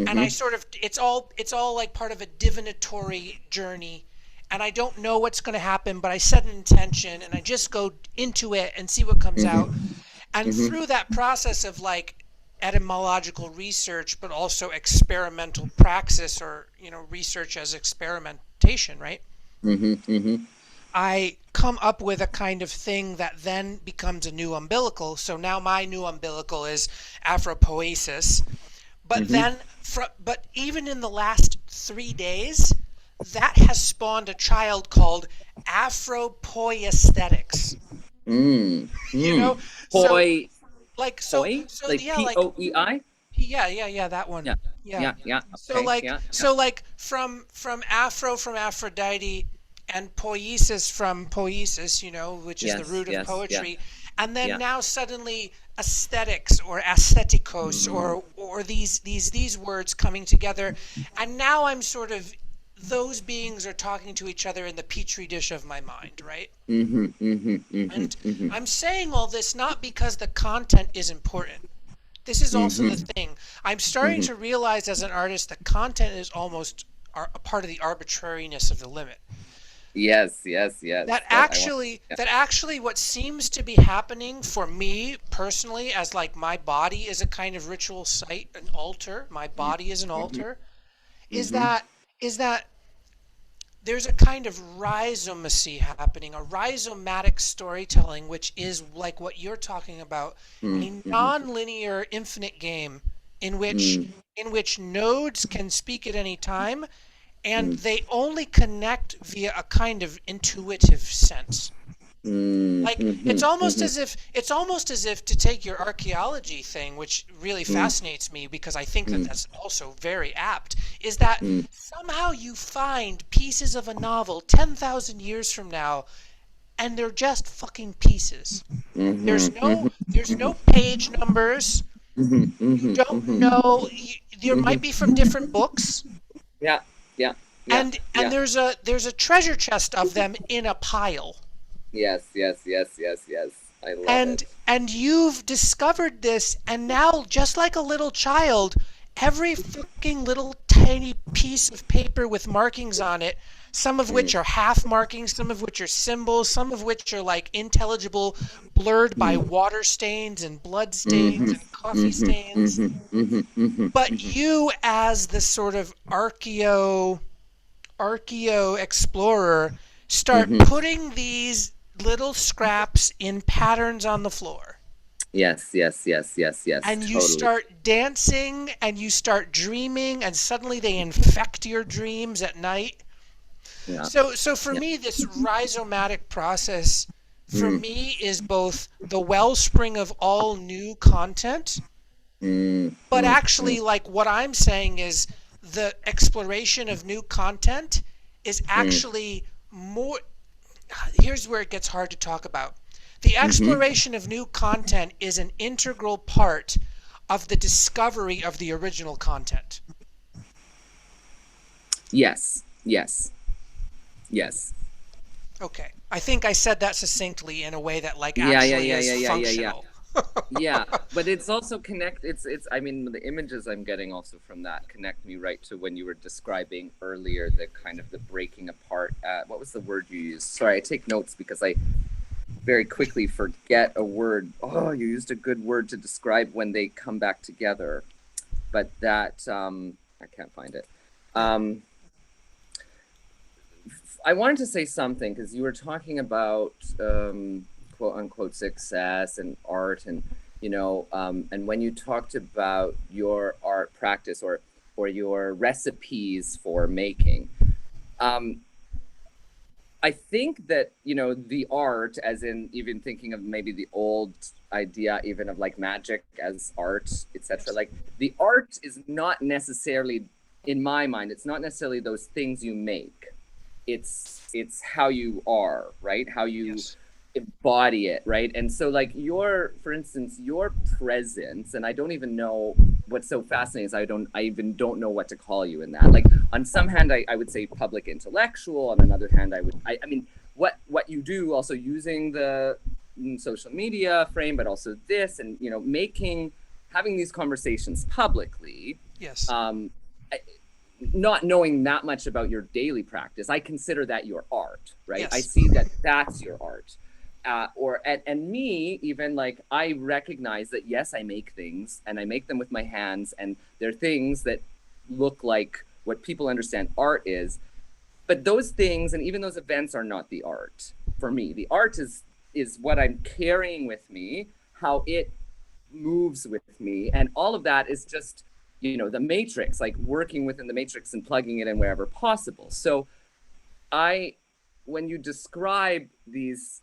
and I mm-hmm, sort of it's all like part of a divinatory journey, and I don't know what's going to happen, but I set an intention and I just go into it and see what comes out. mm-hmm, And mm-hmm, through that process of like etymological research, but also experimental praxis, or, you know, research as experimentation, right? mm-hmm, mm-hmm, I come up with a kind of thing that then becomes a new umbilical. So now my new umbilical is Afropoiesis. But mm-hmm. then, but even in the last 3 days, that has spawned a child called Afropoiesthetics. Mm, You know, mm. so Poi, like poi, like yeah, like POEI? yeah, that one. Yeah, Yeah. yeah, yeah. So Okay, like yeah, yeah. so like from Afro, from Aphrodite, and poiesis from poiesis, you know, which is the Yes, root of yes, yeah, poetry, and then yeah. now suddenly aesthetics or aestheticos, Mm, or these words coming together, and now I'm sort of, those beings are talking to each other in the petri dish of my mind, right? mm-hmm, mm-hmm, mm-hmm, And mm-hmm, I'm saying all this not because the content is important. This is also the mm-hmm, thing. I'm starting mm-hmm. to realize as an artist that content is almost a part of the arbitrariness of the limit. Yes, yes, yes. That That I want. actually, Yeah. that actually what seems to be happening for me personally, as like my body is a kind of ritual site, an altar, my body is an Mm-hmm, altar, is mm-hmm, that there's a kind of rhizomacy happening, a rhizomatic storytelling, which is like what you're talking about, a mm-hmm, non-linear infinite game in which mm-hmm, nodes can speak at any time, and mm-hmm, they only connect via a kind of intuitive sense. Like mm-hmm, mm-hmm, it's almost as if, to take your archaeology thing, which really fascinates me because I think that mm-hmm, that's also very apt, is that mm-hmm, somehow you find pieces of a novel 10,000 years from now, and they're just fucking pieces. mm-hmm, There's no page numbers. mm-hmm, You mm-hmm, don't mm-hmm, know. There mm-hmm. might be from different books, Yeah, yeah, yeah, and yeah. there's a treasure chest of them in a pile. Yes, yes, yes, yes, yes. I love it. And you've discovered this, and now, just like a little child, every fucking little tiny piece of paper with markings on it some of which are half markings, some of which are symbols, some of which are like intelligible, blurred by water stains and blood stains and coffee stains. But you, as the sort of archeo explorer, start putting these little scraps in patterns on the floor. Yes, yes, yes, yes, yes, And you totally. start dancing and you start dreaming, and suddenly they infect your dreams at night. Yeah, So for yeah. me, this rhizomatic process for me is both the wellspring of all new content, Mm, but mm, mm, actually, like what I'm saying is the exploration of new content is mm. actually more. Here's where it gets hard to talk about. The exploration of new content is an integral part of the discovery of the original content. Yes, yes, yes. Okay. I think I said that succinctly in a way that like Yeah, yeah, actually yeah, is yeah, yeah, yeah, yeah. functional. Yeah, but it's also it's I mean the images I'm getting also from that connect me right to when you were describing earlier the kind of the breaking apart. What was the word you used? Sorry, I take notes because I very quickly forget a word. Oh, you used a good word to describe when they come back together, but that I can't find it. Yeah. Um, I wanted to say something because you were talking about quote unquote success and art, and and when you talked about your art practice or your recipes for making, um, I think that the art, as in even thinking of maybe the old idea even of like magic as art, etc. Yes. Like the art is not necessarily, in my mind, it's not necessarily those things you make. It's how you are, right? How you Yes. embody it, right? And so like for instance, your presence, and I don't even know what's so fascinating is I even don't know what to call you in that. Like on some hand I would say public intellectual, on another hand I mean what you do also using the social media frame, but also this and making having these conversations publicly, Yes. um not knowing that much about your daily practice, I consider that your art, right? I Yes. see that that's your art. And me, even like I recognize that yes, I make things and I make them with my hands, and they're things that look like what people understand art is. But those things and even those events are not the art for me. The art is what I'm carrying with me, how it moves with me, and all of that is just the matrix, like working within the matrix and plugging it in wherever possible. So I when you describe these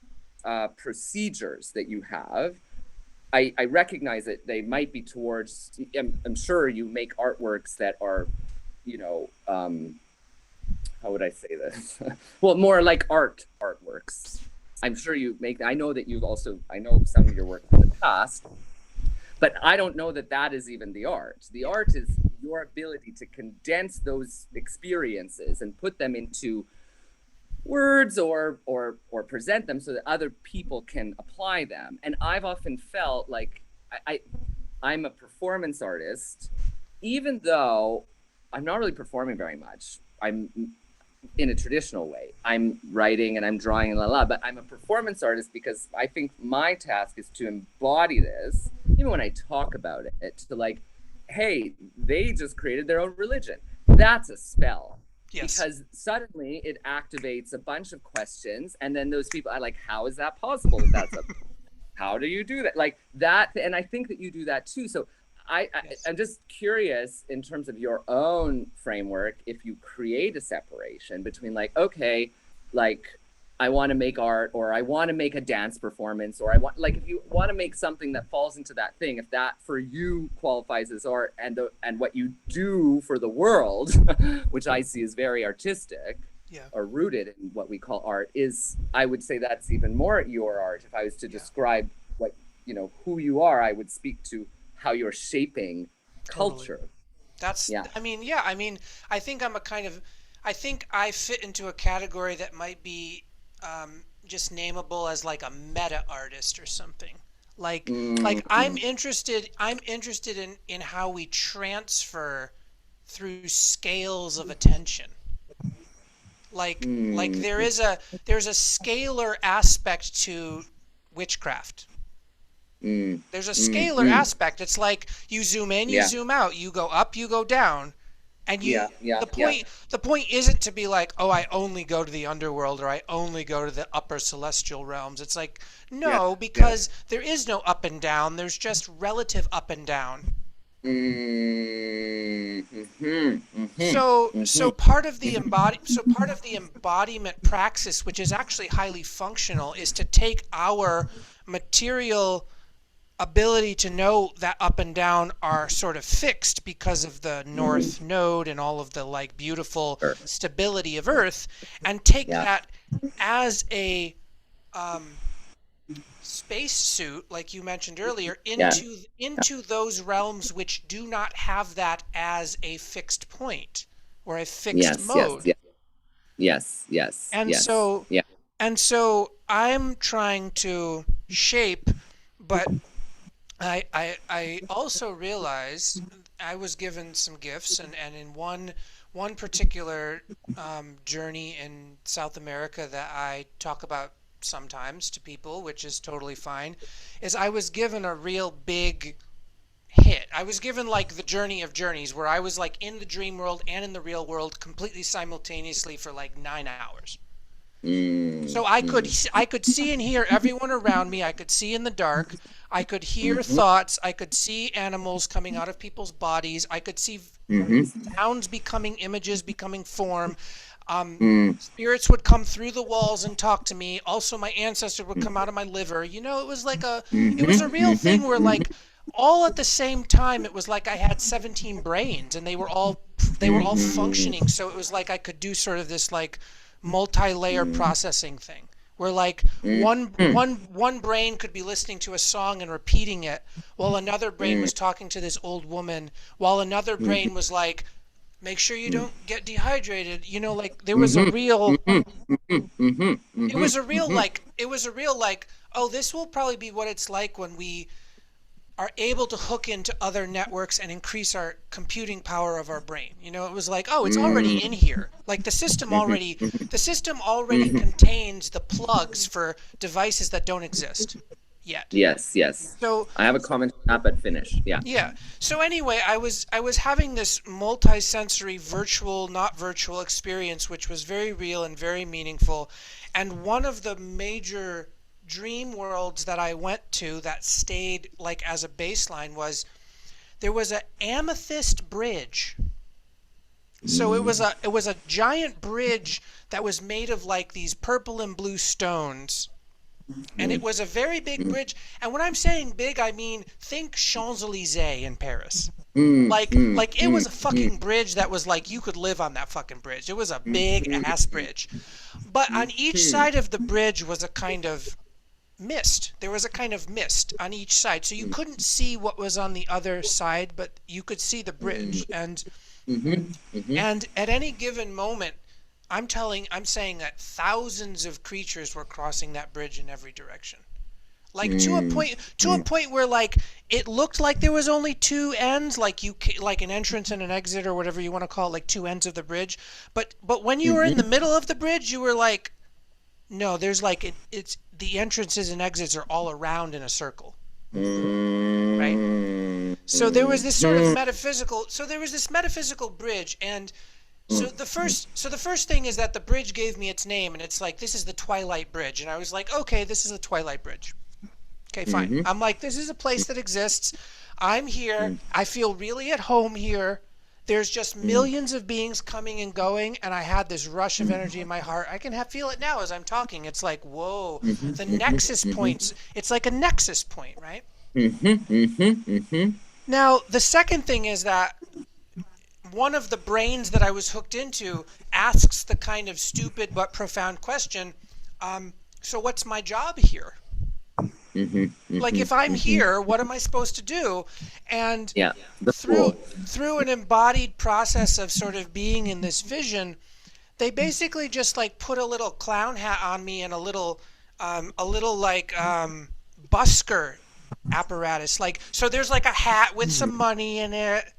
procedures that you have, I recognize that they might be towards I'm sure you make artworks that are you know how would I say this well, more like artworks. I'm sure you make, I know that you've also, I know some of your work in the past, but I don't know that that is even the art. The Yeah. art is your ability to condense those experiences and put them into words or present them so that other people can apply them. And I've often felt like I I'm a performance artist, even though I'm not really performing very much. I'm in a traditional way. I'm writing and I'm drawing and but I'm a performance artist because I think my task is to embody this, even when I talk about it, to like, hey, they just created their own religion. That's a spell. Yes. Because suddenly it activates a bunch of questions, and then those people are like, how is that possible that that's a how do you do that like that? And I think that you do that too. So Yes. I'm just curious in terms of your own framework, if you create a separation between like, okay, like I want to make art, or I want to make a dance performance, or I want, like, if you want to make something that falls into that thing, if that for you qualifies as art, and what you do for the world, which I see as very artistic Yeah. or rooted in what we call art, is, I would say that's even more your art. If I was to Yeah. describe what, who you are, I would speak to how you're shaping Totally. culture. That's, Yeah. I mean, yeah, I mean, I think I'm a kind of, I think I fit into a category that might be just nameable as like a meta artist or something. Like Mm-hmm. I'm interested in how we transfer through scales of attention. Like there's a scalar aspect to witchcraft. There's a scalar aspect. It's like you zoom in, you Yeah. zoom out, you go up, you go down. And Yeah. Yeah. Yeah. the point isn't to be like, oh, I only go to the underworld or I only go to the upper celestial realms. It's like, Yeah. no, Yeah. because there is no up and down. There's just relative up and down. So part of the embodiment praxis, which is actually highly functional, is to take our material ability to know that up and down are sort of fixed because of the north node and all of the like beautiful Sure. stability of Earth, and take Yeah. that as a space suit, like you mentioned earlier, Yeah. into those realms which do not have that as a fixed point or a fixed Yes. Yes. mode. Yes. Yes. Yes. And Yes. so Yeah. and so I'm trying to shape, but I also realized I was given some gifts, and in one particular journey in South America that I talk about sometimes to people, which is totally fine, is I was given a real big hit. I was given like the journey of journeys where I was like in the dream world and in the real world completely simultaneously for like 9 hours. So I could see and hear everyone around me. I could see in the dark. I could hear thoughts. I could see animals coming out of people's bodies. I could see sounds becoming images, becoming form. Spirits would come through the walls and talk to me. Also, my ancestor would come out of my liver. You know, it was a real thing where like all at the same time, it was like I had 17 brains and they were all functioning. So it was like I could do sort of this like multi-layer processing thing where like one brain could be listening to a song and repeating it while another brain was talking to this old woman, while another brain was like, make sure you don't get dehydrated. You know, like there was a real it was a real like, oh, this will probably be what it's like when we are able to hook into other networks and increase our computing power of our brain. You know, it was like, oh, it's already in here. Like the system already contains the plugs for devices that don't exist yet. Yes. Yes. So I have a comment on that, but finish. Yeah. yeah. So anyway, I was having this multi-sensory virtual, not virtual experience, which was very real and very meaningful. And one of the major dream worlds that I went to that stayed like as a baseline was there was an amethyst bridge. So it was a giant bridge that was made of like these purple and blue stones. And it was a very big bridge. And when I'm saying big, I mean think Champs-Élysées in Paris. Like it was a fucking bridge that was like you could live on that fucking bridge. It was a big ass bridge. But on each side of the bridge was a kind of mist. There was a kind of mist on each side. So you couldn't see what was on the other side, but you could see the bridge. And at any given moment, I'm saying that thousands of creatures were crossing that bridge in every direction. Like to a point where like it looked like there was only two ends, like like an entrance and an exit or whatever you want to call it, like two ends of the bridge. But when you were in the middle of the bridge, you were like, no, there's like it's the entrances and exits are all around in a circle. Right? So there was this sort of metaphysical bridge, and so the first thing is that the bridge gave me its name, and it's like, this is the Twilight Bridge, and I was like, okay, this is the Twilight Bridge. Okay, fine. I'm like, this is a place that exists. I'm here. I feel really at home here. There's just millions of beings coming and going, and I had this rush of energy in my heart. I can feel it now as I'm talking. It's like, whoa, the nexus points. It's like a nexus point, right? Now, the second thing is that one of the brains that I was hooked into asks the kind of stupid but profound question, so what's my job here? Like, if I'm here, what am I supposed to do? And through an embodied process of sort of being in this vision, they basically just like put a little clown hat on me and a little like busker apparatus. Like, so there's like a hat with some money in it.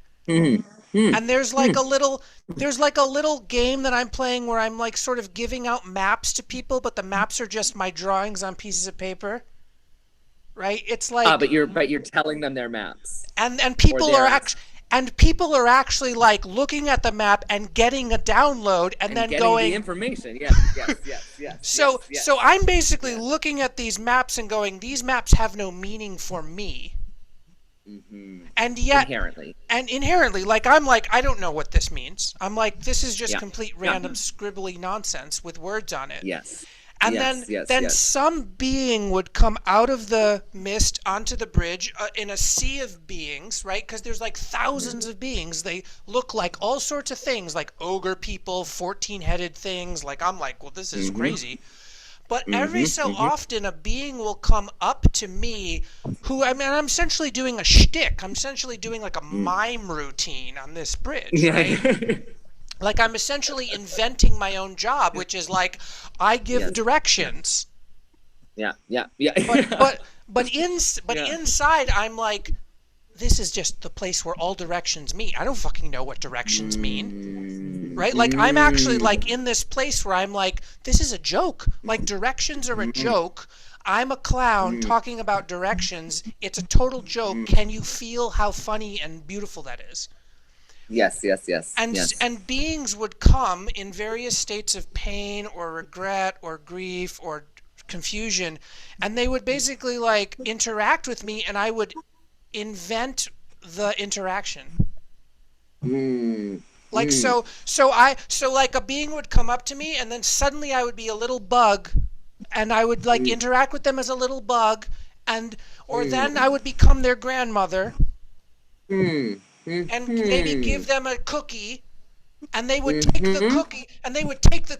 And there's like a little game that I'm playing where I'm like sort of giving out maps to people, but the maps are just my drawings on pieces of paper. Right? It's like, but you're telling them their maps, and or people are they're actually and people are actually like looking at the map and getting a download and and then getting the going, information. Yes, yes, yes, yes, yes, so yes, I'm basically yes. looking at these maps and going, these maps have no meaning for me. Hmm. And yet, Inherently. and inherently, like, I'm like, I don't know what this means. I'm like, this is just Yeah. complete Yeah. random scribbly nonsense with words on it. Yes. And Yes. Yes. then Yes. some being would come out of the mist onto the bridge in a sea of beings, right? Because there's like thousands of beings. They look like all sorts of things, like ogre people, 14-headed things. Like, I'm like, well, this is Mm-hmm. crazy. But every Mm-hmm. so Mm-hmm. often, a being will come up to me who, I mean, I'm essentially doing a shtick. I'm essentially doing like a Mm. mime routine on this bridge, right? Yeah. Like, I'm essentially inventing my own job, which is like, I give Yes. Yeah. directions. Yeah. Yeah. Yeah. But Yeah. but but in but Yeah. inside, I'm like, this is just the place where all directions meet. I don't fucking know what directions mean, Mm, right? Like, I'm actually like in this place where I'm like, this is a joke. Like, directions are a mm, joke. I'm a clown mm, talking about directions. It's a total joke. mm. Can you feel how funny and beautiful that is? Yes. Yes. Yes. Yes. And beings would come in various states of pain or regret or grief or confusion, and they would basically like interact with me, and I would invent the interaction. Mm, Like, mm, so like a being would come up to me, and then suddenly I would be a little bug, and I would like mm, interact with them as a little bug, and or then mm, I would become their grandmother mm, mm, and maybe mm, give them a cookie, and they would take the mm.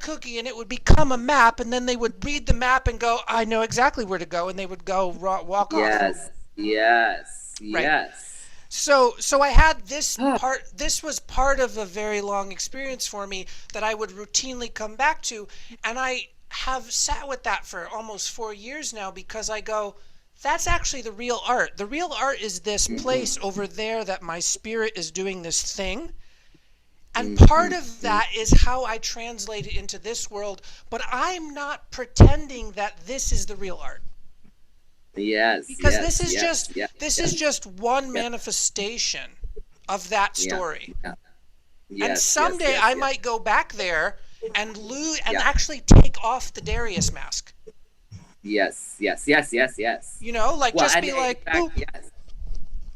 cookie, and it would become a map, and then they would read the map and go, I know exactly where to go, and they would go walk off. Yes. Yes. Right. Yes. So I had this part. This was part of a very long experience for me that I would routinely come back to, and I have sat with that for almost 4 years now, because I go, that's actually the real art. The real art is this place Mm-hmm. over there that my spirit is doing this thing. And part of Mm-hmm. that is how I translate it into this world, but I'm not pretending that this is the real art. Yes. Because Yes. Yes. Yes. this is Yes. just one Yes. manifestation of that Yeah. story. Yeah. And Yes. Yes. someday Yes. I Yes. might go back there and lose and Yeah. actually take off the Darius mask. Yes. Yes. Yes. Yes. Yes. You know, like Well, just and be in like, fact, boop. yes.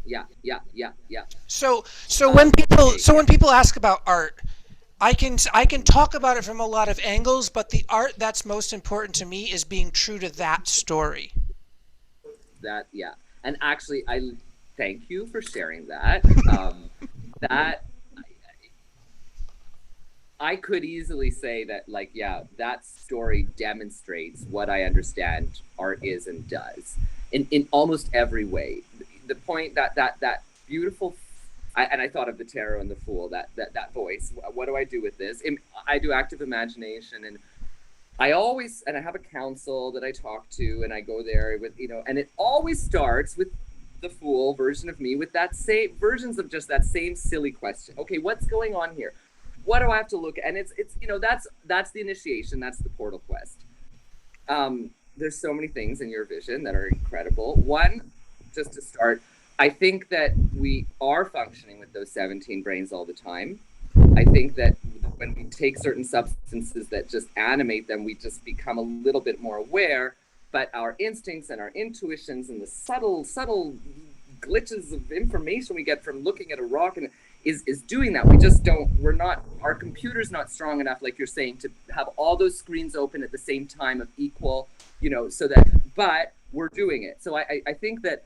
Yeah. Yeah. Yeah. Yeah. So Okay. when people ask about art, I can talk about it from a lot of angles, but the art that's most important to me is being true to that story. That. Yeah. And actually, I thank you for sharing that. That I could easily say that, like, yeah, that story demonstrates what I understand art is and does in almost every way. The point that beautiful, and I thought of the tarot and the fool, that voice. What do I do with this? I do active imagination, and I have a council that I talk to, and I go there with, and it always starts with the fool version of me, with that same versions of just that same silly question. Okay, what's going on here? What do I have to look at? And it's that's the initiation, that's the portal quest. There's so many things in your vision that are incredible. One, just to start, I think that we are functioning with those 17 brains all the time. I think that when we take certain substances that just animate them, we just become a little bit more aware. But our instincts and our intuitions and the subtle glitches of information we get from looking at a rock and is doing that. We just don't. Our computer's not strong enough, like you're saying, to have all those screens open at the same time of equal, so that. But we're doing it. So I think that.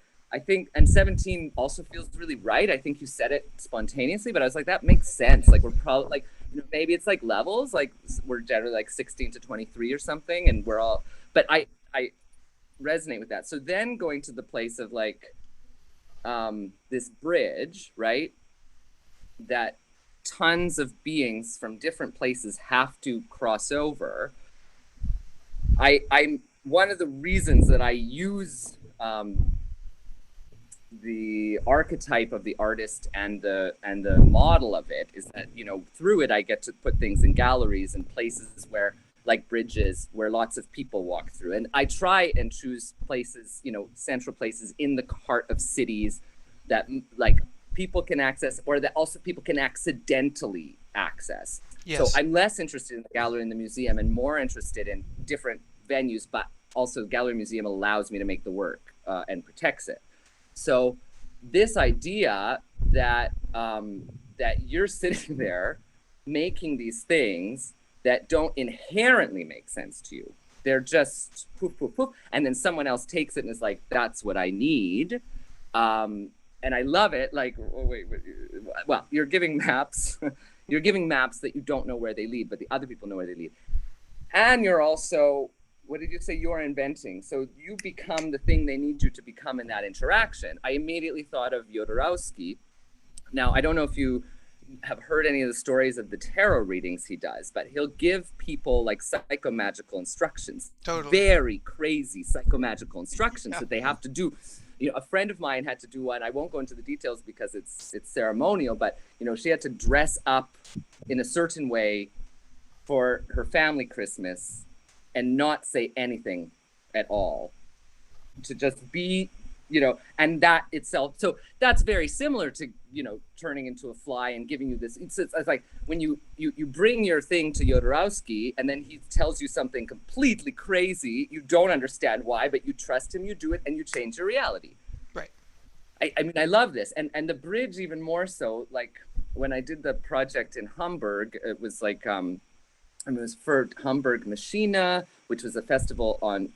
And 17 also feels really right. I think you said it spontaneously, but I was like, that makes sense. Like, we're probably like, maybe it's like levels, like we're generally like 16 to 23 or something. And we're all, but I resonate with that. So then going to the place of like, this bridge, right? That tons of beings from different places have to cross over. I'm one of the reasons that I use, the archetype of the artist and the model of it is that, you know, through it I get to put things in galleries and places where, like bridges, where lots of people walk through. And I try and choose places, you know, central places in the heart of cities that like people can access, or that also people can accidentally access. Yes. So I'm less interested in the gallery and the museum and more interested in different venues, but also the gallery museum allows me to make the work and protects it. So this idea that that you're sitting there making these things that don't inherently make sense to you, they're just poof, poof, poof, and then someone else takes it and is like, that's what I need. And I love it. Like, oh, wait, well, you're giving maps, you're giving maps that you don't know where they lead, but the other people know where they lead. And you're also, what did you say? You're inventing. So you become the thing they need you to become in that interaction. I immediately thought of Jodorowsky. Now, I don't know if you have heard any of the stories of the tarot readings he does, but he'll give people like psychomagical instructions. Totally. Very crazy psychomagical instructions that they have to do. You know, a friend of mine had to do one. I won't go into the details because it's ceremonial, but you know, she had to dress up in a certain way for her family Christmas and not say anything at all, to just be, you know, and that itself, so that's very similar to, you know, turning into a fly and giving you this, it's like when you bring your thing to Jodorowsky and then he tells you something completely crazy, you don't understand why, but you trust him, you do it, and you change your reality. Right. I mean, I love this. And the bridge even more so, like when I did the project in Hamburg, it was like, it was for Hamburg Maschine, which was a festival on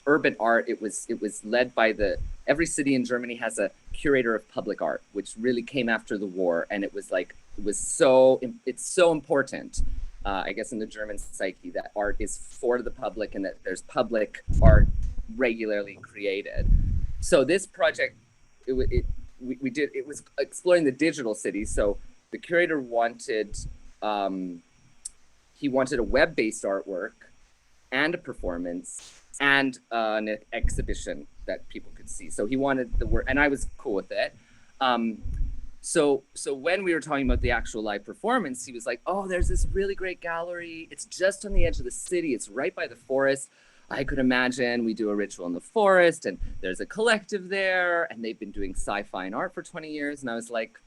urban art. It was led by every city in Germany has a curator of public art, which really came after the war, and it's so important, I guess, in the German psyche, that art is for the public and that there's public art regularly created. So this project, it was exploring the digital city. So the curator wanted. He wanted a web-based artwork and a performance and an exhibition that people could see. So he wanted the work, and I was cool with it. So when we were talking about the actual live performance, he was like, oh, there's this really great gallery. It's just on the edge of the city. It's right by the forest. I could imagine we do a ritual in the forest, and there's a collective there, and they've been doing sci-fi and art for 20 years. And I was like,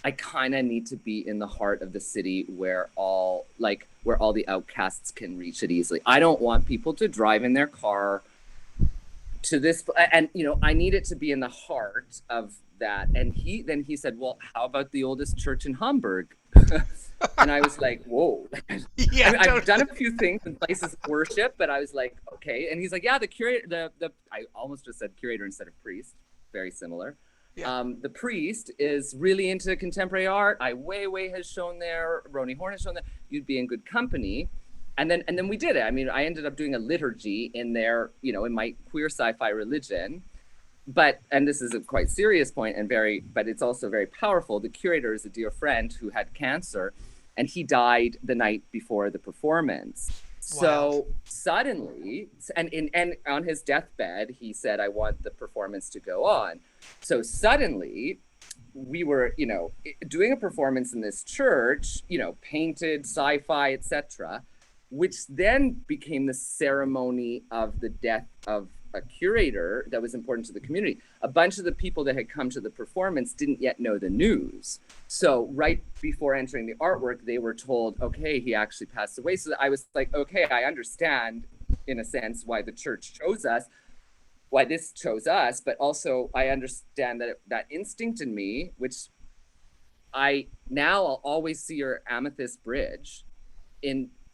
I kind of need to be in the heart of the city where all the outcasts can reach it easily. I don't want people to drive in their car to this, and you know, I need it to be in the heart of that. And he said, well, how about the oldest church in Hamburg? And I was like, whoa. Yeah, I mean, totally. I've done a few things in places of worship, but I was like, okay. And he's like, yeah, the curator, I almost just said curator instead of priest, very similar. Yeah. The priest is really into contemporary art. Ai Weiwei has shown there. Roni Horn has shown there. You'd be in good company. And then we did it. I mean, I ended up doing a liturgy in there, you know, in my queer sci-fi religion. But, and this is a quite serious point but it's also very powerful. The curator is a dear friend who had cancer, and he died the night before the performance. Wow. So suddenly, and on his deathbed, he said, I want the performance to go on. So suddenly we were, you know, doing a performance in this church, you know, painted, sci-fi, etc., which then became the ceremony of the death of a curator that was important to the community. A bunch of the people that had come to the performance didn't yet know the news. So right before entering the artwork, they were told, okay, he actually passed away. So I was like, okay, I understand in a sense why the church chose us, why this chose us, but also I understand that instinct in me, which I'll always see your amethyst bridge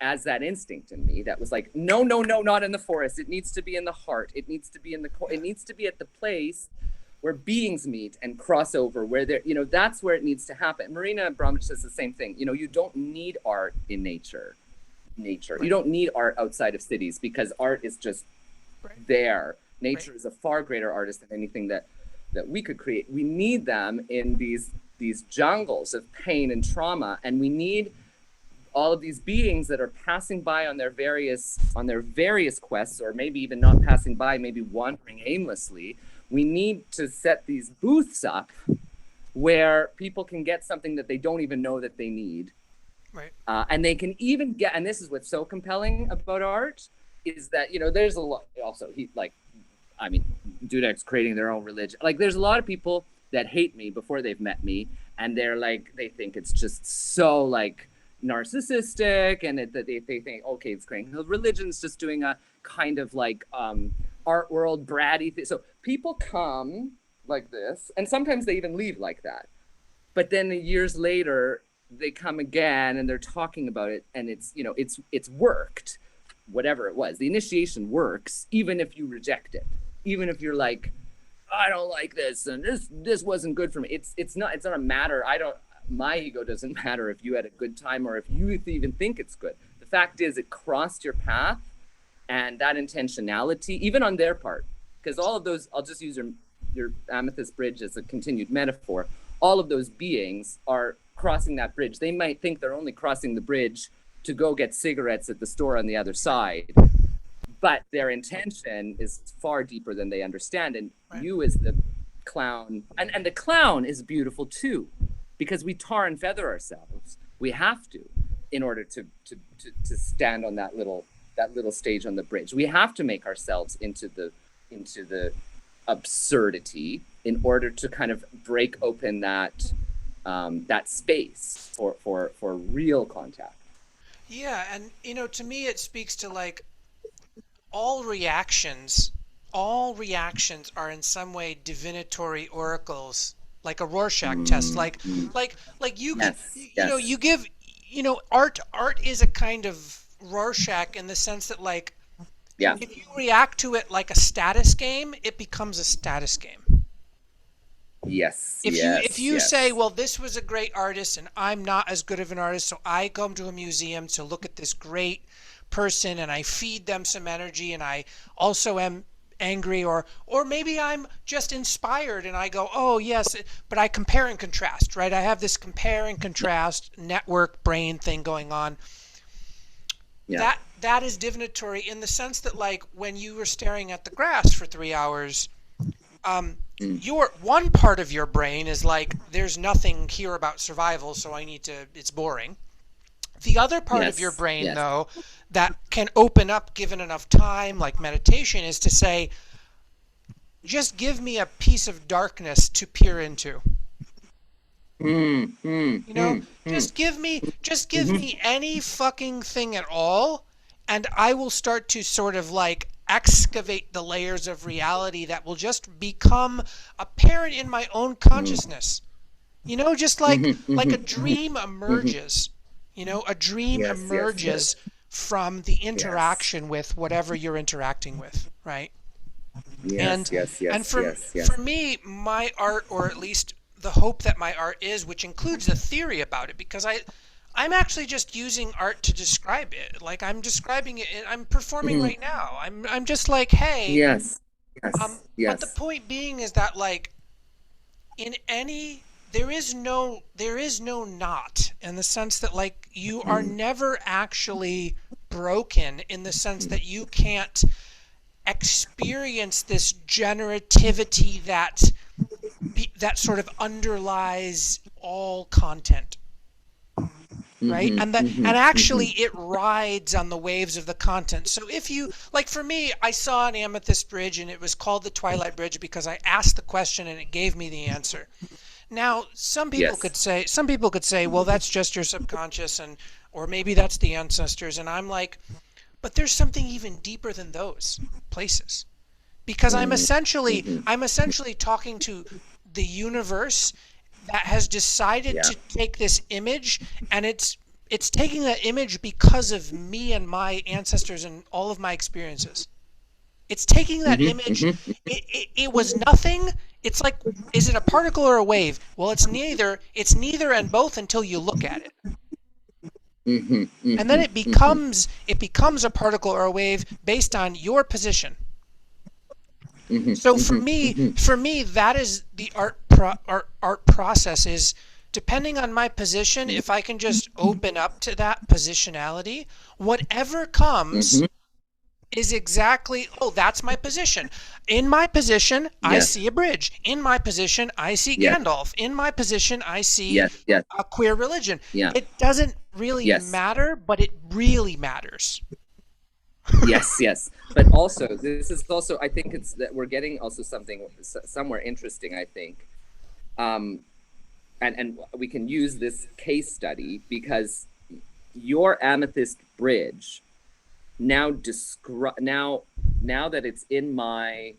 as that instinct in me that was like, no, not in the forest. It needs to be in the heart. It needs to be it needs to be at the place where beings meet and cross over, where they're, you know, that's where it needs to happen. Marina Abramovich says the same thing. You know, you don't need art in nature. Right. You don't need art outside of cities because art is just there. Nature is a far greater artist than anything that we could create. We need them in these jungles of pain and trauma, and we need all of these beings that are passing by on their various quests, or maybe even not passing by, maybe wandering aimlessly. we need to set these booths up where people can get something that they don't even know that they need. Right. And they can even get, and this is what's so compelling about art, is that, you know, there's a lot, also, Dudeck's creating their own religion. Like, there's a lot of people that hate me before they've met me, and they're like, they think it's just so, like, narcissistic, and that they think, okay, it's creating religion's just doing a kind of like art world bratty thing. So people come like this, and sometimes they even leave like that. But then years later, they come again and they're talking about it, and it's, you know, it's worked, whatever it was. The initiation works, even if you reject it, even if you're like, I don't like this, and this wasn't good for me. It's not a matter. My ego doesn't matter if you had a good time or if you even think it's good. The fact is, it crossed your path, and that intentionality, even on their part, because all of those, I'll just use your amethyst bridge as a continued metaphor. All of those beings are crossing that bridge. They might think they're only crossing the bridge to go get cigarettes at the store on the other side, but their intention is far deeper than they understand. And right. You as the clown, and the clown is beautiful too, because we tar and feather ourselves. We have to, in order to stand on that little stage on the bridge. We have to make ourselves into the absurdity in order to kind of break open that space for real contact. Yeah, and you know, to me it speaks to like all reactions are in some way divinatory oracles, like a Rorschach test, like you yes, you yes. know, you give, you know, art is a kind of Rorschach in the sense that, like, yeah, if you react to it like a status game, it becomes a status game. Yes. If you say, well, this was a great artist and I'm not as good of an artist, so I come to a museum to look at this great person and I feed them some energy, and I also am angry, or maybe I'm just inspired and I go, oh yes, but I compare and contrast, right? I have this compare and contrast network brain thing going on. Yeah. That is divinatory in the sense that, like, when you were staring at the grass for 3 hours, your one part of your brain is like, there's nothing here about survival, so it's boring. The other part of your brain, though, that can open up given enough time, like meditation, is to say, just give me a piece of darkness to peer into. Just give me any fucking thing at all, and I will start to sort of like excavate the layers of reality that will just become apparent in my own consciousness. You know, just like a dream emerges. You know, a dream emerges from the interaction with whatever you're interacting with, right? And for me, my art, or at least the hope that my art is, which includes a theory about it, because I'm actually just using art to describe it. Like, I'm describing it, I'm performing right now. I'm just like, hey. But the point being is that, like, there is no not, in the sense that, like, you are never actually broken, in the sense that you can't experience this generativity that sort of underlies all content, right? And actually it rides on the waves of the content. So if you, like, for me, I saw an amethyst bridge and it was called the Twilight Bridge because I asked the question and it gave me the answer. Now, some people could say, well, that's just your subconscious, or maybe that's the ancestors. And I'm like, but there's something even deeper than those places, because I'm essentially talking to the universe that has decided to take this image, and it's taking that image because of me and my ancestors and all of my experiences. It's taking that image. It was nothing. It's like, is it a particle or a wave? Well, it's neither. It's neither and both until you look at it. And then it becomes a particle or a wave based on your position. So for me, that is the art process, is depending on my position. If I can just open up to that positionality, whatever comes, is exactly, oh, that's my position. In my position, I Yes, see a bridge. In my position, I see yes, Gandalf. In my position, I see yes, yes, a queer religion. yeah, It doesn't really yes, matter, but it really matters. yes, yes. But also, this is also, I think it's that we're getting also something somewhere interesting, I think. Um, and we can use this case study because your amethyst bridge now now that it's in my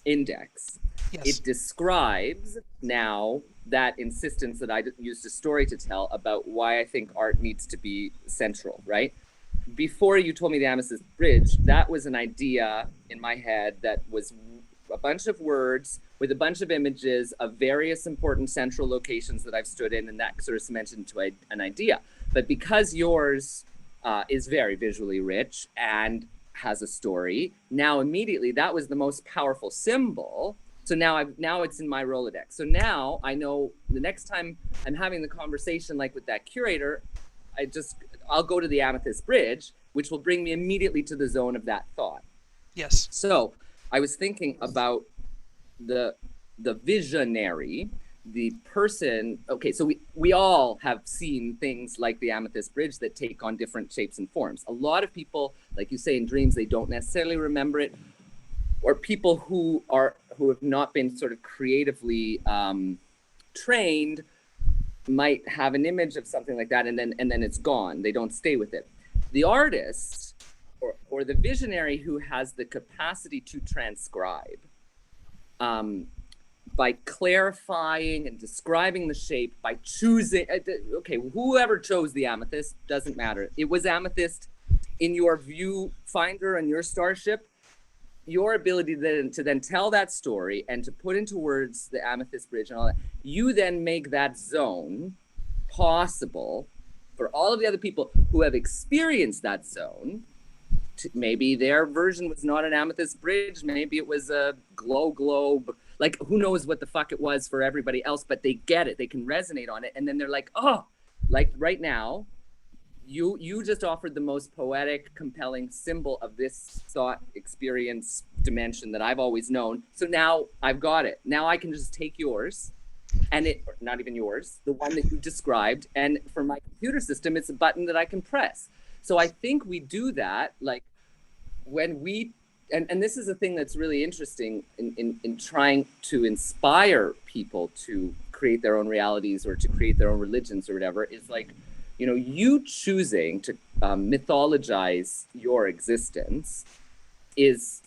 index, Yes. it describes now that insistence that I used a story to tell about why I think art needs to be central, right? Before you told me the amethyst bridge, that was an idea in my head that was a bunch of words with a bunch of images of various important central locations that I've stood in, and that sort of cemented into an idea. But because yours is very visually rich and has a story, now immediately that was the most powerful symbol. So now it's in my Rolodex. So now I know the next time I'm having the conversation like with that curator, I'll go to the amethyst bridge, which will bring me immediately to the zone of that thought. Yes. So I was thinking about the visionary, the person. Okay, so we all have seen things like the amethyst bridge that take on different shapes and forms. A lot of people, like you say, in dreams, they don't necessarily remember it, or people who have not been sort of creatively trained might have an image of something like that, and then it's gone. They don't stay with it. The artist or the visionary who has the capacity to transcribe, by clarifying and describing the shape, by choosing, okay, whoever chose the amethyst, doesn't matter. It was amethyst in your viewfinder and your starship. Your ability to then tell that story and to put into words the amethyst bridge and all that, you then make that zone possible for all of the other people who have experienced that zone. Maybe their version was not an amethyst bridge, maybe it was a glow globe, like who knows what the fuck it was for everybody else, but they get it, they can resonate on it, and then they're like, oh, like right now, you just offered the most poetic, compelling symbol of this thought experience dimension that I've always known. So now I've got it. Now I can just take yours, and it, or not even yours, the one that you described, and for my computer system, it's a button that I can press. So I think we do that, like when we, and this is a thing that's really interesting in trying to inspire people to create their own realities or to create their own religions or whatever, is like, you know, you choosing to mythologize your existence is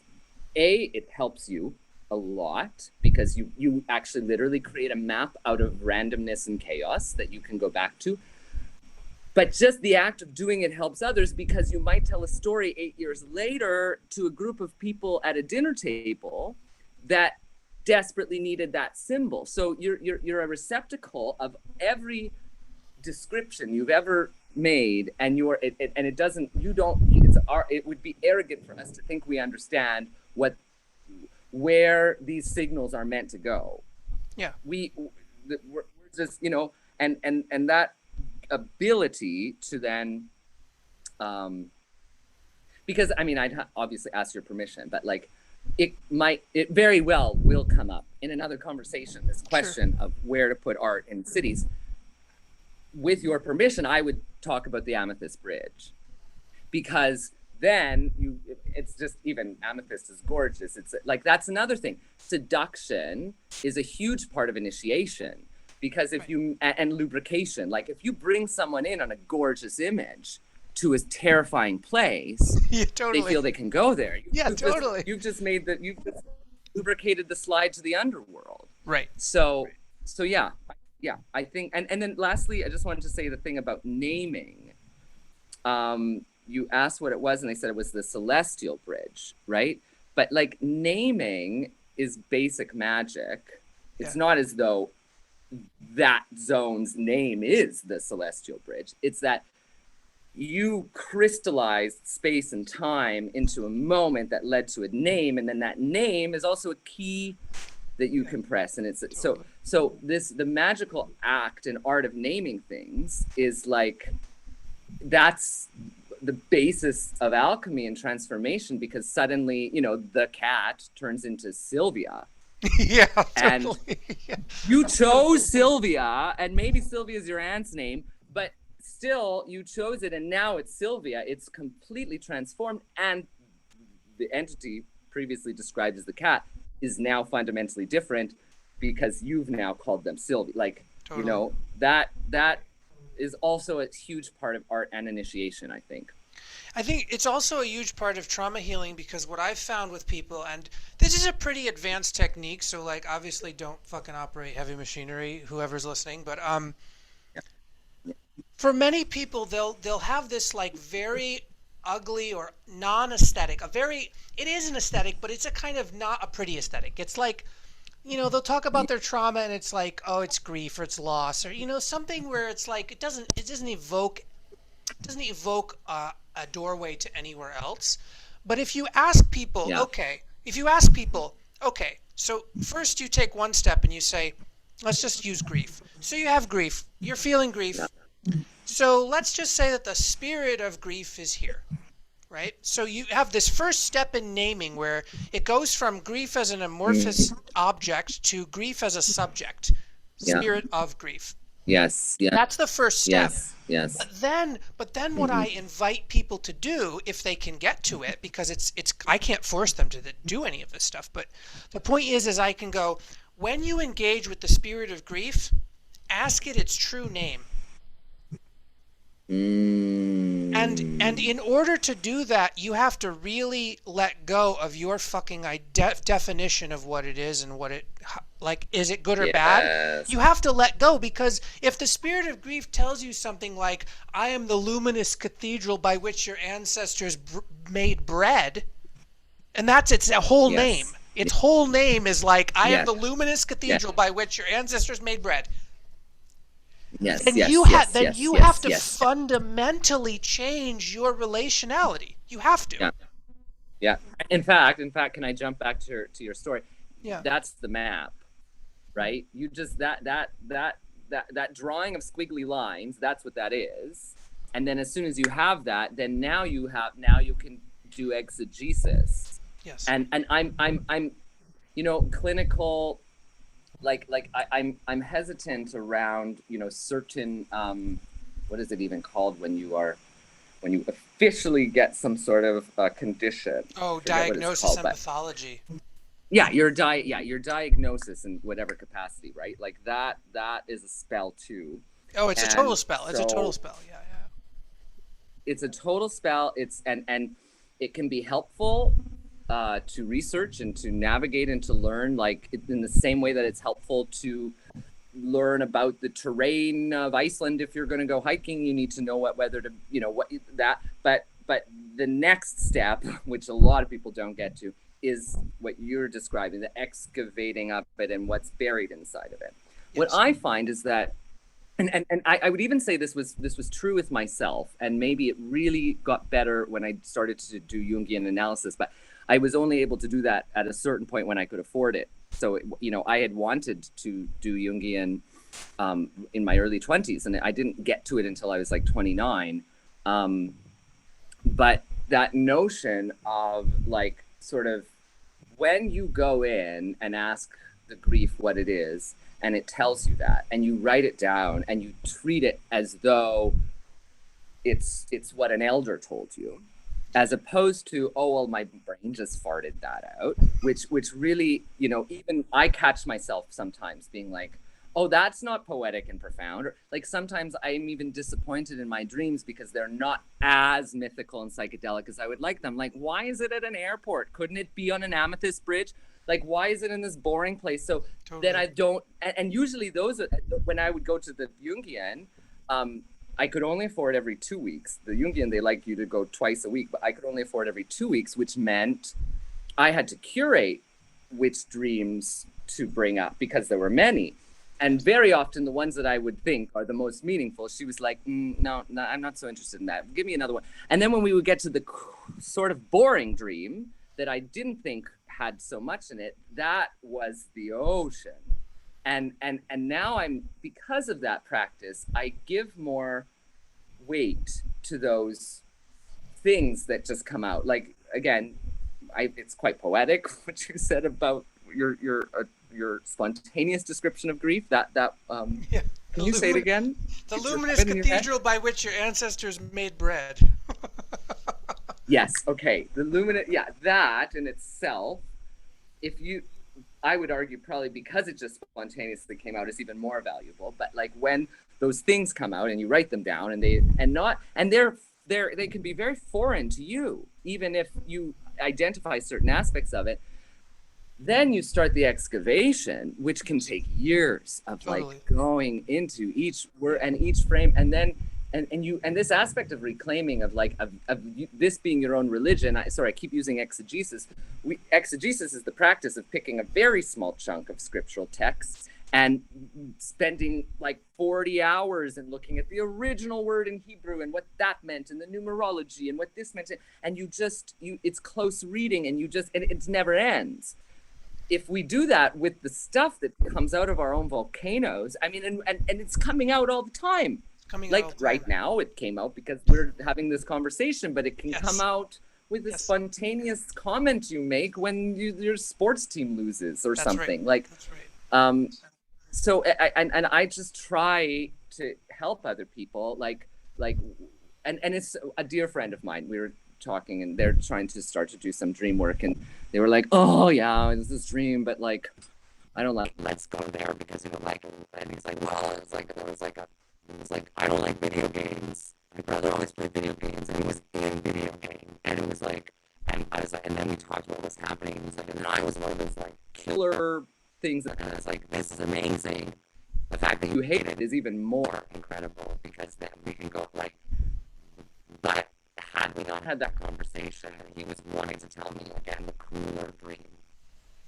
it helps you a lot because you actually literally create a map out of randomness and chaos that you can go back to. But just the act of doing it helps others because you might tell a story 8 years later to a group of people at a dinner table that desperately needed that symbol. So you're a receptacle of every description you've ever made, and it would be arrogant for us to think we understand where these signals are meant to go. Yeah. We're just, you know, and that ability to then because I mean, I'd obviously ask your permission, but like it very well will come up in another conversation, this question of where to put art in cities. With your permission, I would talk about the Amethyst Bridge, because then it's just, even amethyst is gorgeous. It's like, that's another thing. Seduction is a huge part of initiation, because if you, and lubrication, like if you bring someone in on a gorgeous image to a terrifying place, Yeah, totally. they feel they can go there. Totally. You've just lubricated the slide to the underworld. Right. So yeah, I think, and then lastly, I just wanted to say the thing about naming. You asked what it was, and they said it was the Celestial Bridge, right? But like, naming is basic magic. It's not as though that zone's name is the Celestial Bridge. It's that you crystallized space and time into a moment that led to a name, and then that name is also a key that you compress. And it's totally. so the magical act and art of naming things is like, that's the basis of alchemy and transformation, because suddenly, you know, the cat turns into Sylvia. Yeah, And totally. Yeah. you chose Sylvia, and maybe Sylvia is your aunt's name, but still you chose it, and now it's Sylvia. It's completely transformed, and the entity previously described as the cat is now fundamentally different because you've now called them Sylvia. Like, Totally. you know, that is also a huge part of art and initiation, I think. I think it's also a huge part of trauma healing, because what I've found with people, and this is a pretty advanced technique, so like obviously don't fucking operate heavy machinery, whoever's listening, but for many people they'll have this like very ugly or non-aesthetic, a very, it is an aesthetic, but it's a kind of not a pretty aesthetic. It's like, you know, they'll talk about their trauma and it's like, oh, it's grief or it's loss, or you know, something where it's like it doesn't evoke a doorway to anywhere else. But if you ask people, Yeah. okay, so first you take one step and you say, let's just use grief. So you have grief, you're feeling grief. Yeah. So let's just say that the spirit of grief is here, right? So you have this first step in naming where it goes from grief as an amorphous object to grief as a subject, spirit of grief. Yes. Yeah. That's the first step. Yes. But then what I invite people to do, if they can get to it, because it's I can't force them to do any of this stuff, but the point is I can go, when you engage with the spirit of grief, ask it its true name. And in order to do that, you have to really let go of your fucking definition of what it is and what it, like, is it good or bad? You have to let go, because if the spirit of grief tells you something like, I am the luminous cathedral by which your ancestors made bread, and that's its whole name. Its whole name is like, I am the luminous cathedral by which your ancestors made bread. Then you have to fundamentally change your relationality. You have to. Yeah. In fact, can I jump back to your story? Yeah. That's the map, right? You just that drawing of squiggly lines. That's what that is. And then as soon as you have that, then now you can do exegesis. Yes. And I'm you know, clinical. I'm hesitant around, you know, certain what is it even called when you officially get some sort of condition? Oh, diagnosis and pathology. Yeah, your diagnosis in whatever capacity, right? Like that is a spell too. Oh, it's a total spell. It's a total spell. Yeah. It's a total spell. And it can be helpful to research and to navigate and to learn, like in the same way that it's helpful to learn about the terrain of Iceland. If you're going to go hiking, you need to know whether to, you know, what that, but the next step, which a lot of people don't get to, is what you're describing, the excavating up it and what's buried inside of it. Yes. What I find is that, and I would even say this was true with myself, and maybe it really got better when I started to do Jungian analysis, but I was only able to do that at a certain point when I could afford it. So, you know, I had wanted to do Jungian in my early 20s, and I didn't get to it until I was like 29. But that notion of like sort of when you go in and ask the grief what it is, and it tells you that, and you write it down and you treat it as though it's what an elder told you, as opposed to, oh, well, my brain just farted that out, which really, you know, even I catch myself sometimes being like, oh, that's not poetic and profound. Or like sometimes I'm even disappointed in my dreams because they're not as mythical and psychedelic as I would like them. Like, why is it at an airport? Couldn't it be on an amethyst bridge? Like, why is it in this boring place? So then I don't, and usually those are, when I would go to the Jungian, I could only afford every 2 weeks. The Jungian, they like you to go twice a week, but I could only afford every 2 weeks, which meant I had to curate which dreams to bring up because there were many. And very often the ones that I would think are the most meaningful, she was like, no, I'm not so interested in that. Give me another one. And then when we would get to the sort of boring dream that I didn't think had so much in it, that was the ocean. And now because of that practice, I give more weight to those things that just come out. Like, again, it's quite poetic what you said about your spontaneous description of grief. Yeah. Can you say it again? The It's luminous in your head? cathedral by which your ancestors made bread. Yes. Okay. The luminous. Yeah. That in itself, I would argue probably because it just spontaneously came out is even more valuable. But like when those things come out and you write them down and they can be very foreign to you, even if you identify certain aspects of it. Then you start the excavation, which can take years of Totally. like going into each word and each frame, and then and this aspect of reclaiming of this being your own religion. I keep using exegesis. Exegesis is the practice of picking a very small chunk of scriptural texts and spending like 40 hours and looking at the original word in Hebrew and what that meant and the numerology and what this meant, and it's close reading and it never ends. If we do that with the stuff that comes out of our own volcanoes, I mean, and it's coming out all the time. Like right now, it came out because we're having this conversation, but it can come out with a spontaneous comment you make when your sports team loses or something. Right. That's right. So I just try to help other people, and it's a dear friend of mine. We were talking and they're trying to start to do some dream work, and they were like, oh yeah, it's this dream, but like I don't like, let's go there because you don't like it. And he's like, well, it was like I don't like video games. My brother always played video games and he was in video game, and it was like, and I was like, and then we talked about what's happening, and and then I was one of those like killer things, and I was like, this is amazing. The fact that you hate it is even more incredible, because then we can go like, but had we not had that conversation, he was wanting to tell me again the cooler dream.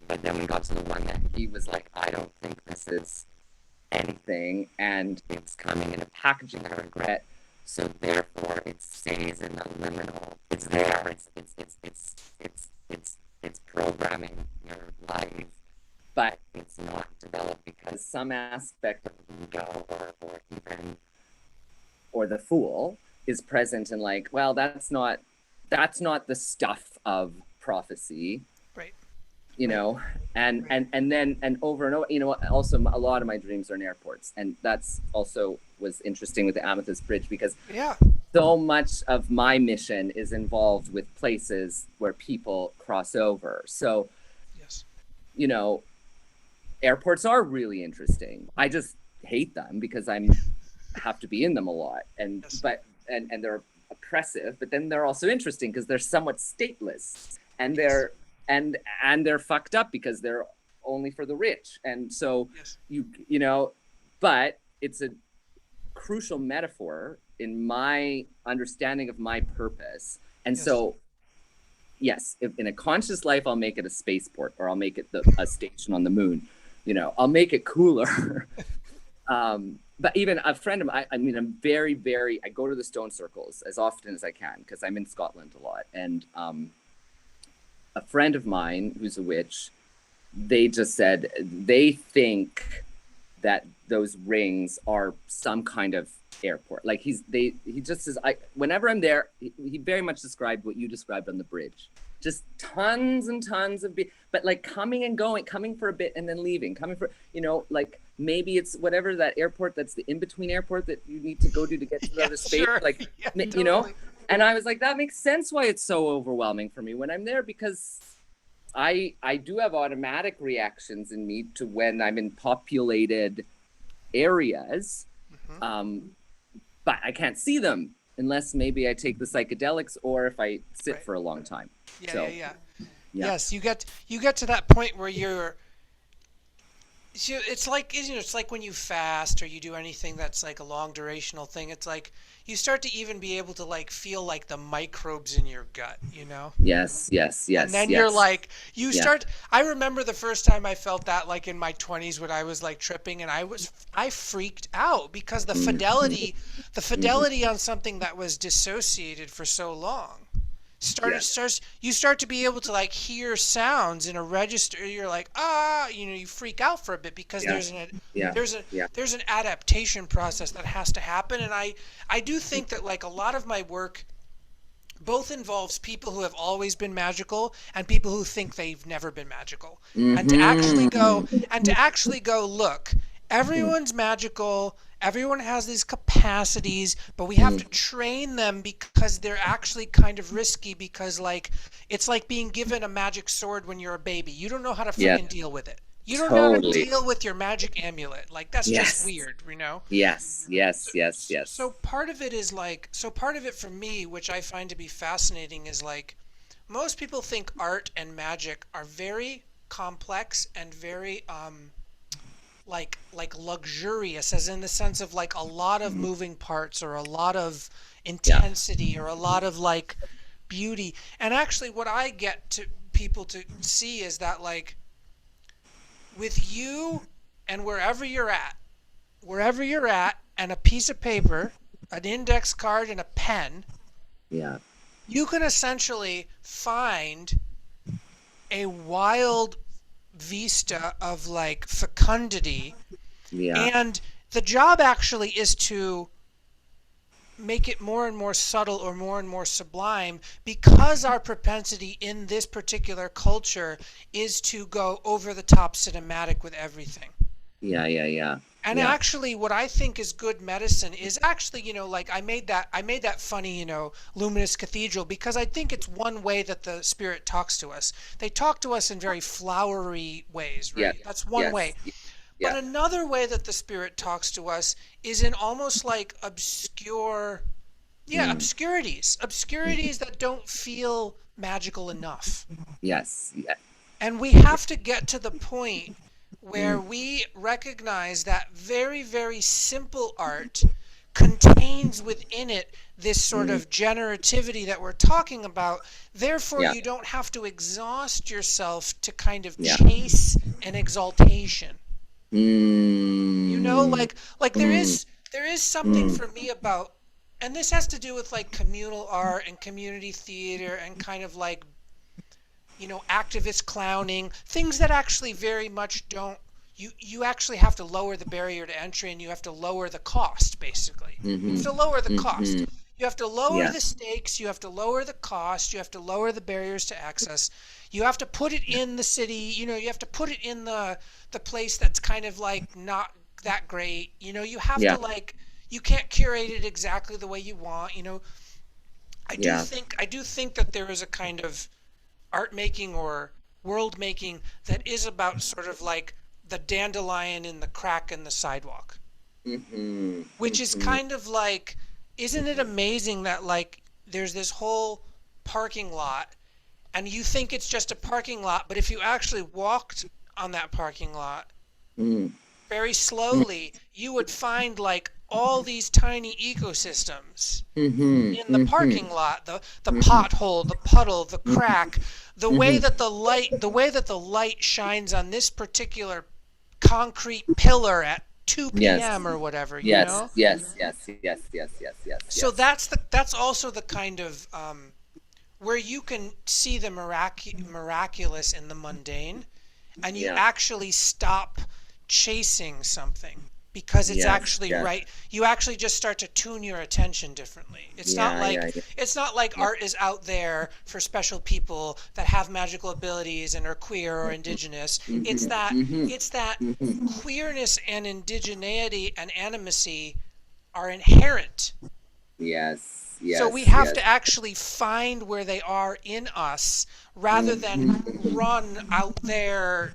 But then we got to the one that he was like, I don't think this is anything, and it's coming in a packaging I regret. So therefore, it stays in the liminal. It's there. It's programming your life, but it's not developed because some aspect of ego or the fool is present and like, well, that's not the stuff of prophecy, Right? You know, and over and over, you know. Also, a lot of my dreams are in airports, and that's also was interesting with the Amethyst Bridge, because so much of my mission is involved with places where people cross over. So, you know, airports are really interesting. I just hate them because have to be in them a lot, and they're oppressive, but then they're also interesting because they're somewhat stateless, and they're fucked up because they're only for the rich. And so you know, but it's a crucial metaphor in my understanding of my purpose. And so if in a conscious life I'll make it a spaceport, or I'll make it a station on the moon, you know, I'll make it cooler. But even a friend of mine, I mean, I'm very, very, I go to the stone circles as often as I can because I'm in Scotland a lot. And a friend of mine who's a witch, they just said they think that those rings are some kind of airport. Like he just says, whenever I'm there, he very much described what you described on the bridge. Just tons and tons of, but like coming and going, coming for a bit and then leaving, coming for, you know, like maybe it's whatever that airport that's the in-between airport that you need to go to get to the other space. Like, you know, and I was like, that makes sense why it's so overwhelming for me when I'm there, because I do have automatic reactions in me to when I'm in populated areas, but I can't see them unless maybe I take the psychedelics or if I sit for a long time. Yes, you get to that point where it's like, you know, it's like when you fast or you do anything that's like a long durational thing. It's like you start to even be able to like feel like the microbes in your gut, you know? Yes. And then you're like, start. I remember the first time I felt that, like in my 20s when I was like tripping, and I freaked out because the fidelity on something that was dissociated for so long. You start to be able to like hear sounds in a register. You're like, you know, you freak out for a bit because there's an adaptation process that has to happen. And I do think that like a lot of my work both involves people who have always been magical and people who think they've never been magical. And to actually go Mm-hmm. look, everyone's magical, everyone has these capacities, but we have to train them because they're actually kind of risky because like it's like being given a magic sword when you're a baby. You don't know how to Yeah, freaking deal with it. You don't know how to totally. deal with your magic amulet. Like that's just Yes. weird, you know? Yes, yes, yes, So yes. part of it is like, so part of it for me, which I find to be fascinating, is like most people think art and magic are very complex and very like luxurious, as in the sense of like a lot of Mhm. moving parts or a lot of Yeah. intensity or a lot of like beauty. And actually, what I get to people to see is that like with you and wherever you're at, and a piece of paper, an index card, and a pen, Yeah. you can essentially find a wild vista of like fecundity. Yeah. And the job actually is to make it more and more subtle or more and more sublime because our propensity in this particular culture is to go over the top cinematic with everything. Yeah. Yeah. Yeah. And Yeah. actually, what I think is good medicine is actually, like I made that funny, luminous cathedral because I think it's one way that the spirit talks to us. They talk to us in very flowery ways, Yes. right? That's one way. Yes. But Yeah. another way that the spirit talks to us is in almost like Mm. obscurities that don't feel magical enough. Yes. Yeah. And we have to get to the point where Mm. we recognize that very, very simple art contains within it this sort Mm. of generativity that we're talking about. Therefore, Yeah. you don't have to exhaust yourself to kind of Yeah. chase an exaltation. Mm. Like Mm. there is something Mm. for me about, and this has to do with like communal art and community theater and kind of like activist clowning, things that actually very much don't. You actually have to lower the barrier to entry and you have to lower the cost, basically. You have Mm-hmm. to lower the cost. Mm-hmm. You have to lower Yeah. the stakes, you have to lower the cost, you have to lower the barriers to access. You have to put it in the city, you have to put it in the place that's kind of like not that great. You have to Yeah. like you can't curate it exactly the way you want. Yeah. I do think that there is a kind of art making or world making that is about sort of like the dandelion in the crack in the sidewalk, Mm-hmm. which is Mm-hmm. kind of like, isn't it amazing that like there's this whole parking lot and you think it's just a parking lot, but if you actually walked on that parking lot Mm-hmm. very slowly, you would find like all these tiny ecosystems Mm-hmm. in the Mm-hmm. parking lot, the Mm-hmm. pothole, the puddle, the Mm-hmm. crack, Mm-hmm. the way that the light shines on this particular concrete pillar at 2 Yes. p.m. or whatever, Yes. Yes. Yes. Yes. Yes. Yes. Yes. So Yes. that's also the kind of where you can see the miraculous in the mundane, and you Yeah. actually stop chasing something because it's Yes. actually Yes. right. You actually just start to tune your attention differently. Yeah. Yeah. Yeah. It's not like Yeah. art is out there for special people that have magical abilities and are queer or indigenous. Mm-hmm. Mm-hmm. It's that Mm-hmm. queerness and indigeneity and animacy are inherent. Yes. So we Yes. have Yes. to actually find where they are in us rather than Mm-hmm. run out there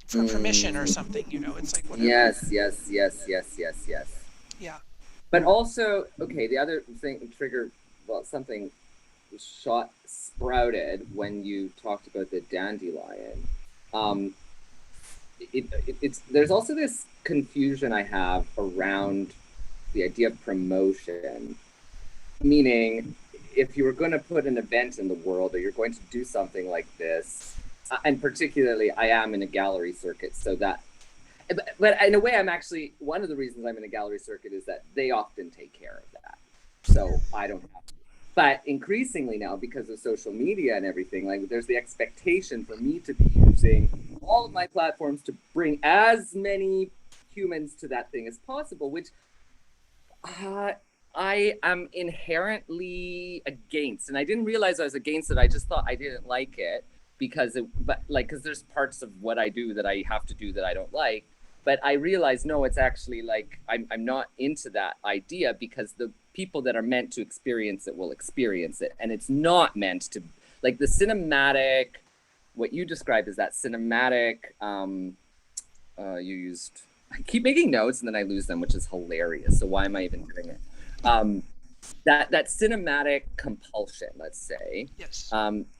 for permission or Mm. something, It's like whatever. Yes. Yes. Yes. Yes. Yes. Yes. Yeah. But also, okay, the other thing trigger, well, something shot sprouted when you talked about the dandelion. Um, it's there's also this confusion I have around the idea of promotion, meaning if you were going to put an event in the world or you're going to do something like this, and particularly I am in a gallery circuit, so that but in a way I'm actually one of the reasons I'm in a gallery circuit is that they often take care of that, so I don't have to. But increasingly now, because of social media and everything, like there's the expectation for me to be using all of my platforms to bring as many humans to that thing as possible, which uh, I am inherently against, and I didn't realize I was against it. I just thought I didn't like it because there's parts of what I do that I have to do that I don't like. But I realized, no, it's actually like, I'm not into that idea, because the people that are meant to experience it will experience it. And it's not meant to, like the cinematic, what you described as that cinematic, you used, I keep making notes and then I lose them, which is hilarious. So why am I even doing it? That cinematic compulsion, let's say, Yes.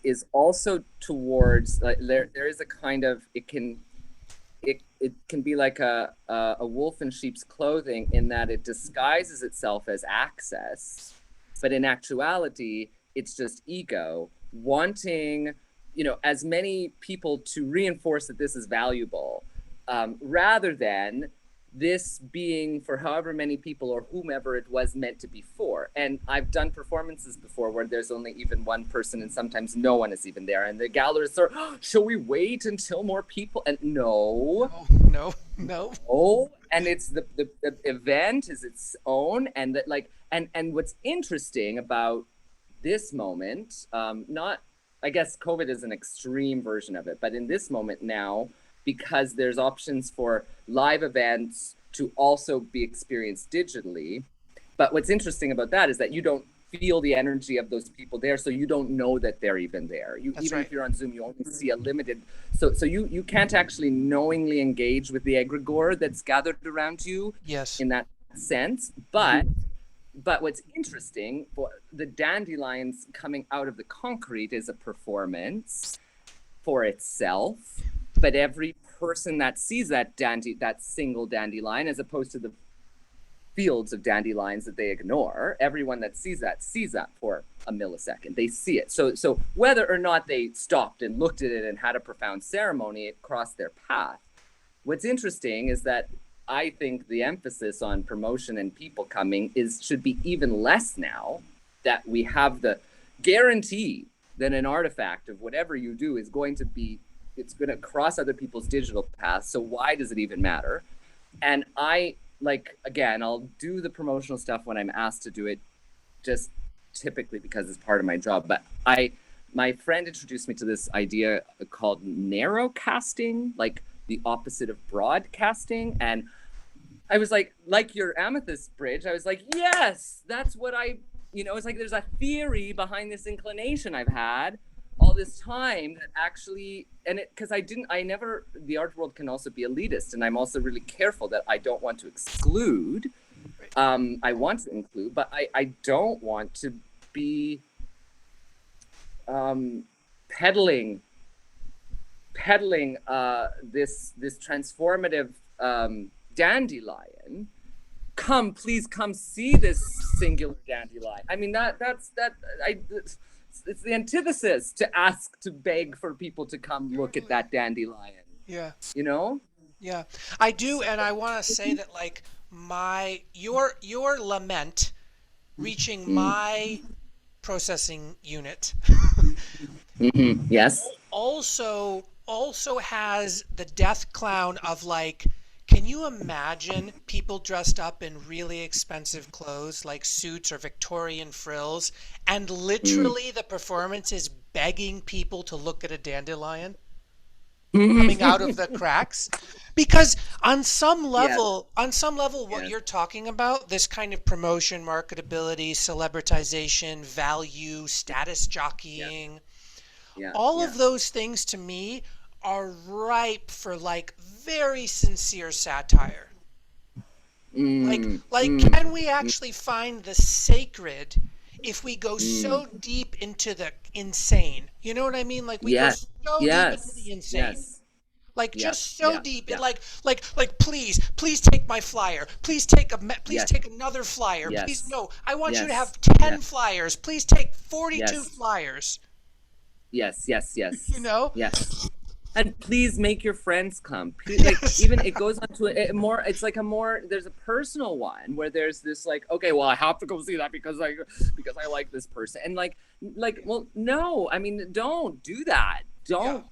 is also towards, like, there is a kind of, it can be like a wolf in sheep's clothing, in that it disguises itself as access, but in actuality, it's just ego wanting, as many people to reinforce that this is valuable, rather than this being for however many people or whomever it was meant to be for. And I've done performances before where there's only even one person and sometimes no one is even there. And the galleries are, oh, shall we wait until more people? And no. No. Oh, and it's the event is its own. And that, like, and what's interesting about this moment, I guess COVID is an extreme version of it, but in this moment now, because there's options for live events to also be experienced digitally. But what's interesting about that is that you don't feel the energy of those people there, so you don't know that they're even there. If you're on Zoom, you only see a limited, so you can't actually knowingly engage with the egregore that's gathered around you. Yes. In that sense. But what's interesting, the dandelions coming out of the concrete is a performance for itself. But every person that sees that single dandelion, as opposed to the fields of dandelions that they ignore, everyone that sees that for a millisecond. They see it. So whether or not they stopped and looked at it and had a profound ceremony, it crossed their path. What's interesting is that I think the emphasis on promotion and people coming should be even less now, that we have the guarantee that an artifact of whatever you do is going it's going to cross other people's digital paths. So why does it even matter? And again, I'll do the promotional stuff when I'm asked to do it, just typically because it's part of my job. But my friend introduced me to this idea called narrowcasting, like the opposite of broadcasting. And I was like your amethyst bridge, I was like, yes, that's what it's like there's a theory behind this inclination I've had all this time that actually, the art world can also be elitist, and I'm also really careful that I don't want to exclude. I want to include, but I don't want to be peddling this transformative dandelion. Please come see this singular dandelion. I mean, it's the antithesis to beg for people to come look at that dandelion. Yeah. Yeah, I do, and I want to say that, like, your lament reaching my processing unit yes, also has the death clown of, like, can you imagine people dressed up in really expensive clothes, like suits or Victorian frills, and literally the performance is begging people to look at a dandelion coming out of the cracks? Because on some level, what you're talking about, this kind of promotion, marketability, celebritization, value, status jockeying, all of those things to me are ripe for, like, very sincere satire. Can we actually find the sacred if we go so deep into the insane? You know what I mean? Like, we go so deep into the insane. Just so deep. Yeah. Like, please take my flyer. Please take another flyer. Yes. Please, no, I want you to Yes. have 10 flyers. Please take 42 flyers. Yes. Yes. And please make your friends come. Even it goes on to there's a personal one where there's this, like, okay, well, I have to go see that because I like this person. And well, no, I mean, don't do that. Don't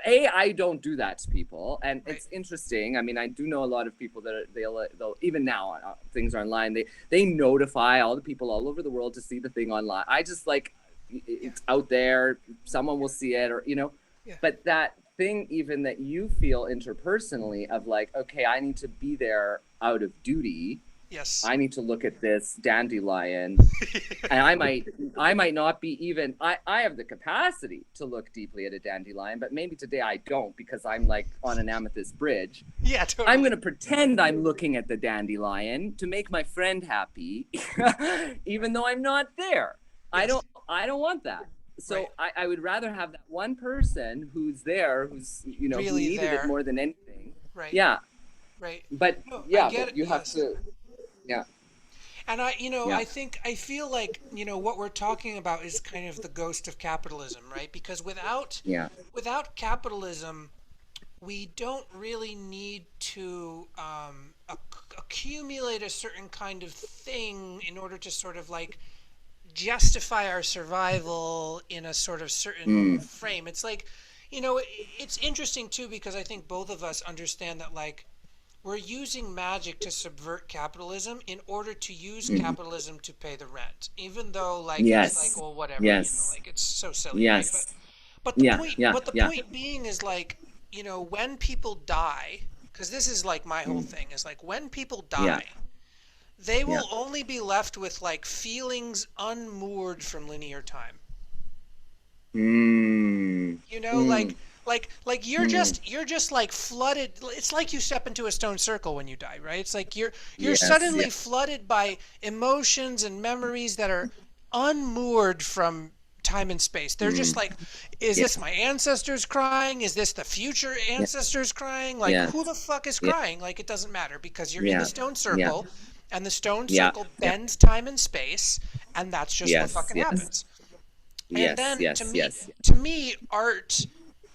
I don't do that to people, and Right. it's interesting. I mean, I do know a lot of people that they'll even now things are online. They notify all the people all over the world to see the thing online. I just like it's out there. Someone will see it, or Yeah. But that thing, even that you feel interpersonally, of like, okay, I need to be there out of duty. Yes. I need to look at this dandelion, and I might not be even, I have the capacity to look deeply at a dandelion, but maybe today I don't, because I'm like on an amethyst bridge. Yeah, totally. I'm going to pretend I'm looking at the dandelion to make my friend happy, even though I'm not there. Yes. I don't want that. So Right. I would rather have that one person who's there, who's, who Really needed there. it more than anything. Right. Yeah. Right. But No, I yeah, get but it. you have Yes. to, yeah. And Yeah. I feel like, what we're talking about is kind of the ghost of capitalism, right? Because Yeah. without capitalism, we don't really need to accumulate a certain kind of thing in order to sort of like justify our survival in a sort of certain frame. It's like, it's interesting too, because I think both of us understand that like we're using magic to subvert capitalism in order to use capitalism to pay the rent, even though like it's like, Yes. well, whatever, Yes. like it's so silly, right? Yes. But Yeah. Yeah. the Yeah. point being is like, when people die, because this is like my whole thing is like when people Yeah. die, they Yeah. will only be left with like feelings unmoored from linear time. Mm. Mm. Like Mm. you're just like flooded. It's like you step into a stone circle when you die, right? It's like you're Yes. suddenly Yeah. flooded by emotions and memories that are unmoored from time and space. They're just Mm. like, is Yeah. this my ancestors crying? Is this the future Yeah. ancestors crying? Like, who the Yes. fuck is Yeah. crying? Like, it doesn't matter because you're in the Yeah. stone Yeah. circle, and the stone Yeah. circle Yeah. bends time and space, and that's just what Yes. fucking Yes. happens. And Yes. then Yes. Yes. to me, art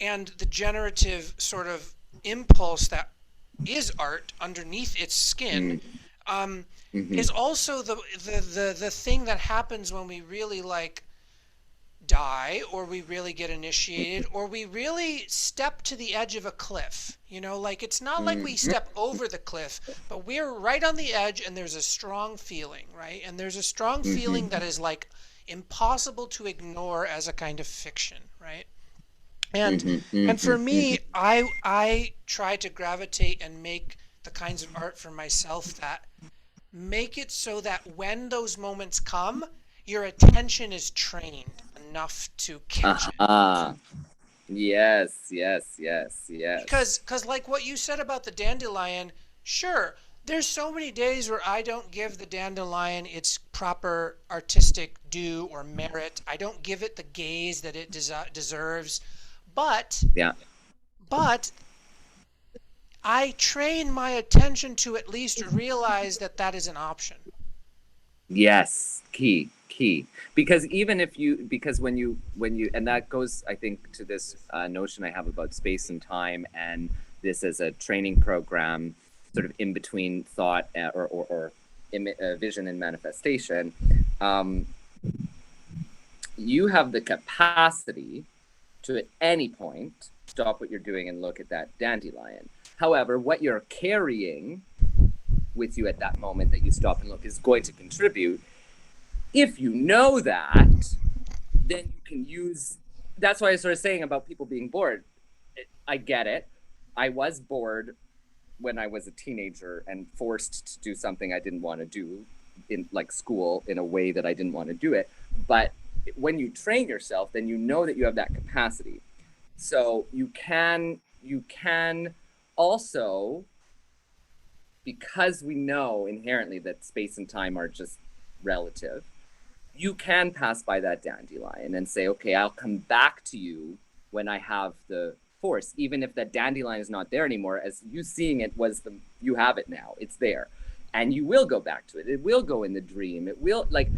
and the generative sort of impulse that is art underneath its skin Mm. Mm-hmm. is also the thing that happens when we really like die, or we really get initiated, or we really step to the edge of a cliff. Like it's not like we Mm. step over the cliff, but we're right on the edge, and there's a strong feeling, right? And there's a strong Mm-hmm. feeling that is like impossible to ignore as a kind of fiction, right? And Mm-hmm. and Mm-hmm. for me, Mm-hmm. I try to gravitate and make the kinds of art for myself that make it so that when those moments come, your attention is trained enough to catch it. Uh-huh. Yes. Yes. Yes. Yes. Because like what you said about the dandelion, sure, there's so many days where I don't give the dandelion its proper artistic due or merit. I don't give it the gaze that it deserves. But Yeah. but I train my attention to at least realize that that is an option. Yes, key. Because even if you, because when you, and that goes, I think, to this notion I have about space and time, and this as a training program, sort of in between thought vision and manifestation. Um, you have the capacity to, at any point, stop what you're doing and look at that dandelion. However, what you're carrying with you at that moment that you stop and look is going to contribute. If you know that, then you can use, that's why I was sort of saying about people being bored. I get it. I was bored when I was a teenager and forced to do something I didn't want to do in like school in a way that I didn't want to do it. But when you train yourself, then you know that you have that capacity. So you can also, because we know inherently that space and time are just relative, you can pass by that dandelion and say, okay, I'll come back to you when I have the force, even if that dandelion is not there anymore. As you seeing it was you have it now, it's there. And you will go back to it. It will go in the dream. It will, like,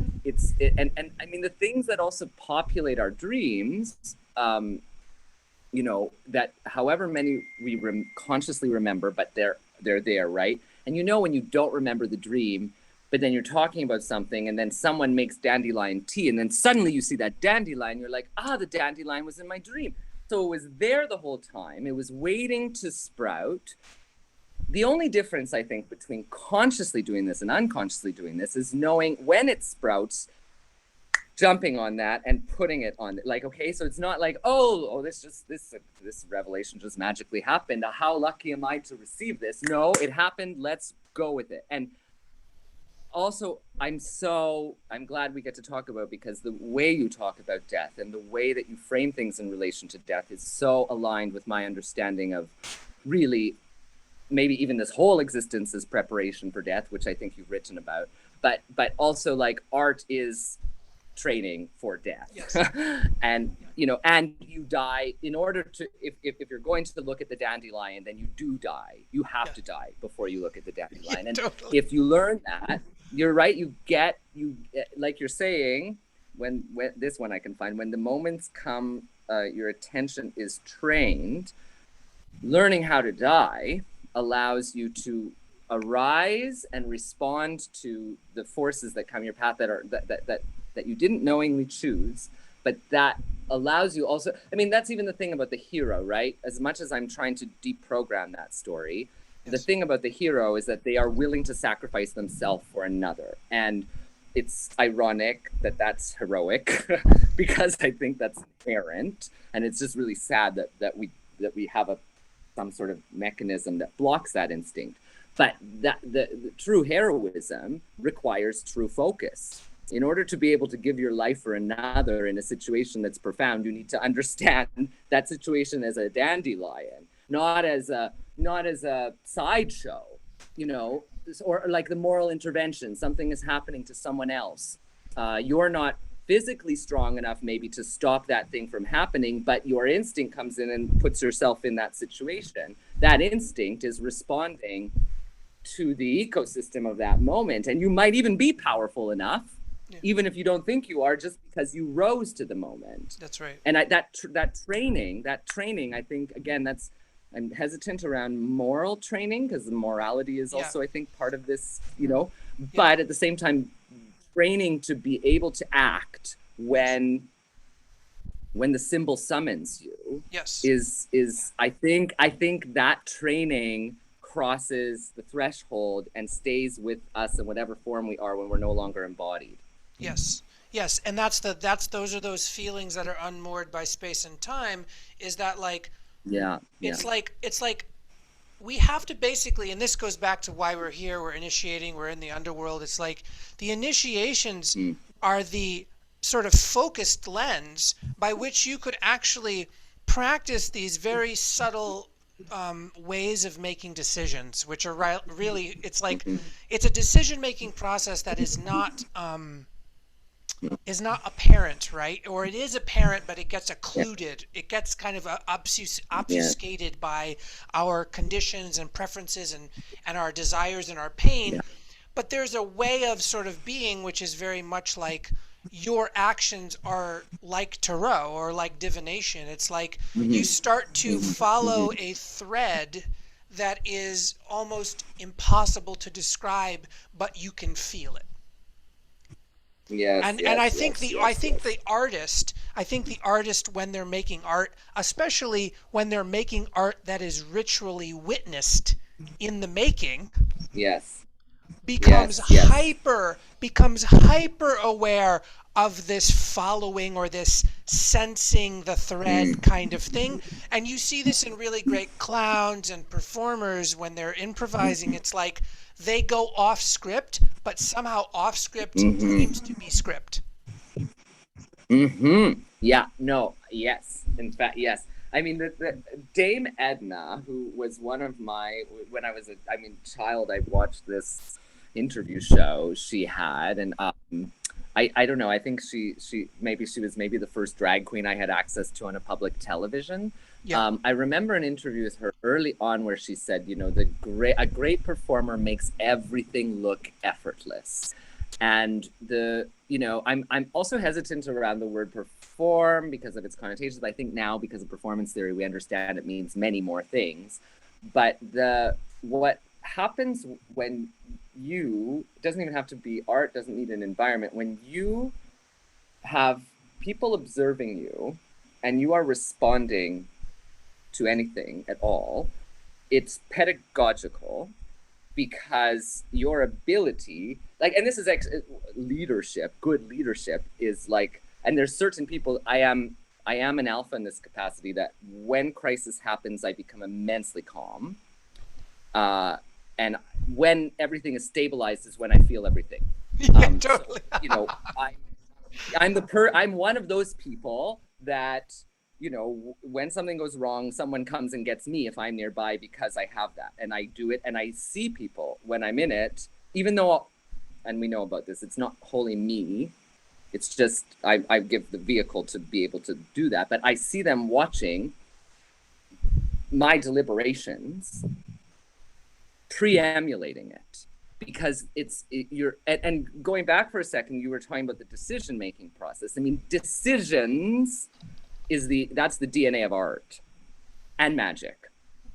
and I mean, the things that also populate our dreams, that however many we consciously remember, but they're there, right? And when you don't remember the dream, but then you're talking about something, and then someone makes dandelion tea, and then suddenly you see that dandelion, you're like, the dandelion was in my dream. So it was there the whole time. It was waiting to sprout. The only difference, I think, between consciously doing this and unconsciously doing this is knowing when it sprouts, jumping on that and putting it on, like, okay, so it's not like, this revelation just magically happened. How lucky am I to receive this? No, it happened. Let's go with it. And also, I'm glad we get to talk about, because the way you talk about death and the way that you frame things in relation to death is so aligned with my understanding of really maybe even this whole existence is preparation for death, which I think you've written about, but also like art is training for death. Yes. And and you die in order to, if you're going to look at the dandelion, then you do die. You have to die before you look at the dandelion. And totally. if you learn that, you're right, you like you're saying, when this one I can find, when the moments come, your attention is trained, learning how to die allows you to arise and respond to the forces that come your path that you didn't knowingly choose, but that allows you also, I mean, that's even the thing about the hero, right? As much as I'm trying to deprogram that story, the thing about the hero is that they are willing to sacrifice themselves for another. And it's ironic that that's heroic because I think that's inherent. And it's just really sad that we have some sort of mechanism that blocks that instinct. But the true heroism requires true focus. In order to be able to give your life for another in a situation that's profound, you need to understand that situation as a dandelion, not as a sideshow, or like the moral intervention. Something is happening to someone else. You're not physically strong enough maybe to stop that thing from happening, but your instinct comes in and puts yourself in that situation. That instinct is responding to the ecosystem of that moment. And you might even be powerful enough, even if you don't think you are, just because you rose to the moment. That's right. And that training, I think, again, I'm hesitant around moral training, because the morality is also, I think, part of this, but at the same time, training to be able to act when the symbol summons you is I think that training crosses the threshold and stays with us in whatever form we are when we're no longer embodied. Yes, and those are those feelings that are unmoored by space and time. Is that like, it's like we have to basically, and this goes back to why we're here. We're initiating. We're in the underworld. It's like the initiations are the sort of focused lens by which you could actually practice these very subtle ways of making decisions, which are really, it's like, it's a decision-making process that is not apparent, right? Or it is apparent, but it gets occluded. It gets kind of obfuscated by our conditions and preferences and our desires and our pain. But there's a way of sort of being which is very much like your actions are like tarot or like divination. It's like you start to follow a thread that is almost impossible to describe, but you can feel it. And I think the artist when they're making art, especially when they're making art that is ritually witnessed in the making, becomes hyper aware of this following or this sensing the thread kind of thing. And you see this in really great clowns and performers when they're improvising. It's like they go off script, but somehow off script seems to be script. Yeah, no, yes. In fact, yes. I mean, the Dame Edna, who was one of my, when I was a child, I watched this interview show she had, and I don't know, I think she was the first drag queen I had access to on a public television. I remember an interview with her early on where she said, a great performer makes everything look effortless. And I'm also hesitant around the word perform because of its connotations. But I think now, because of performance theory, we understand it means many more things. But what happens when it doesn't even have to be art, doesn't need an environment, when you have people observing you and you are responding to anything at all, it's pedagogical, because your ability, like, and this is leadership, good leadership is like, and there's certain people, I am an alpha in this capacity, that when crisis happens, I become immensely calm. And when everything is stabilized is when I feel everything. Yeah, totally. So, you know, I'm one of those people that, you know, when something goes wrong, someone comes and gets me if I'm nearby, because I have that, and I do it, and I see people when I'm in it, even though, and we know about this, it's not wholly me. It's just, I give the vehicle to be able to do that, but I see them watching my deliberations, pre-emulating it, because and going back for a second, you were talking about the decision-making process. I mean, decisions that's the DNA of art and magic.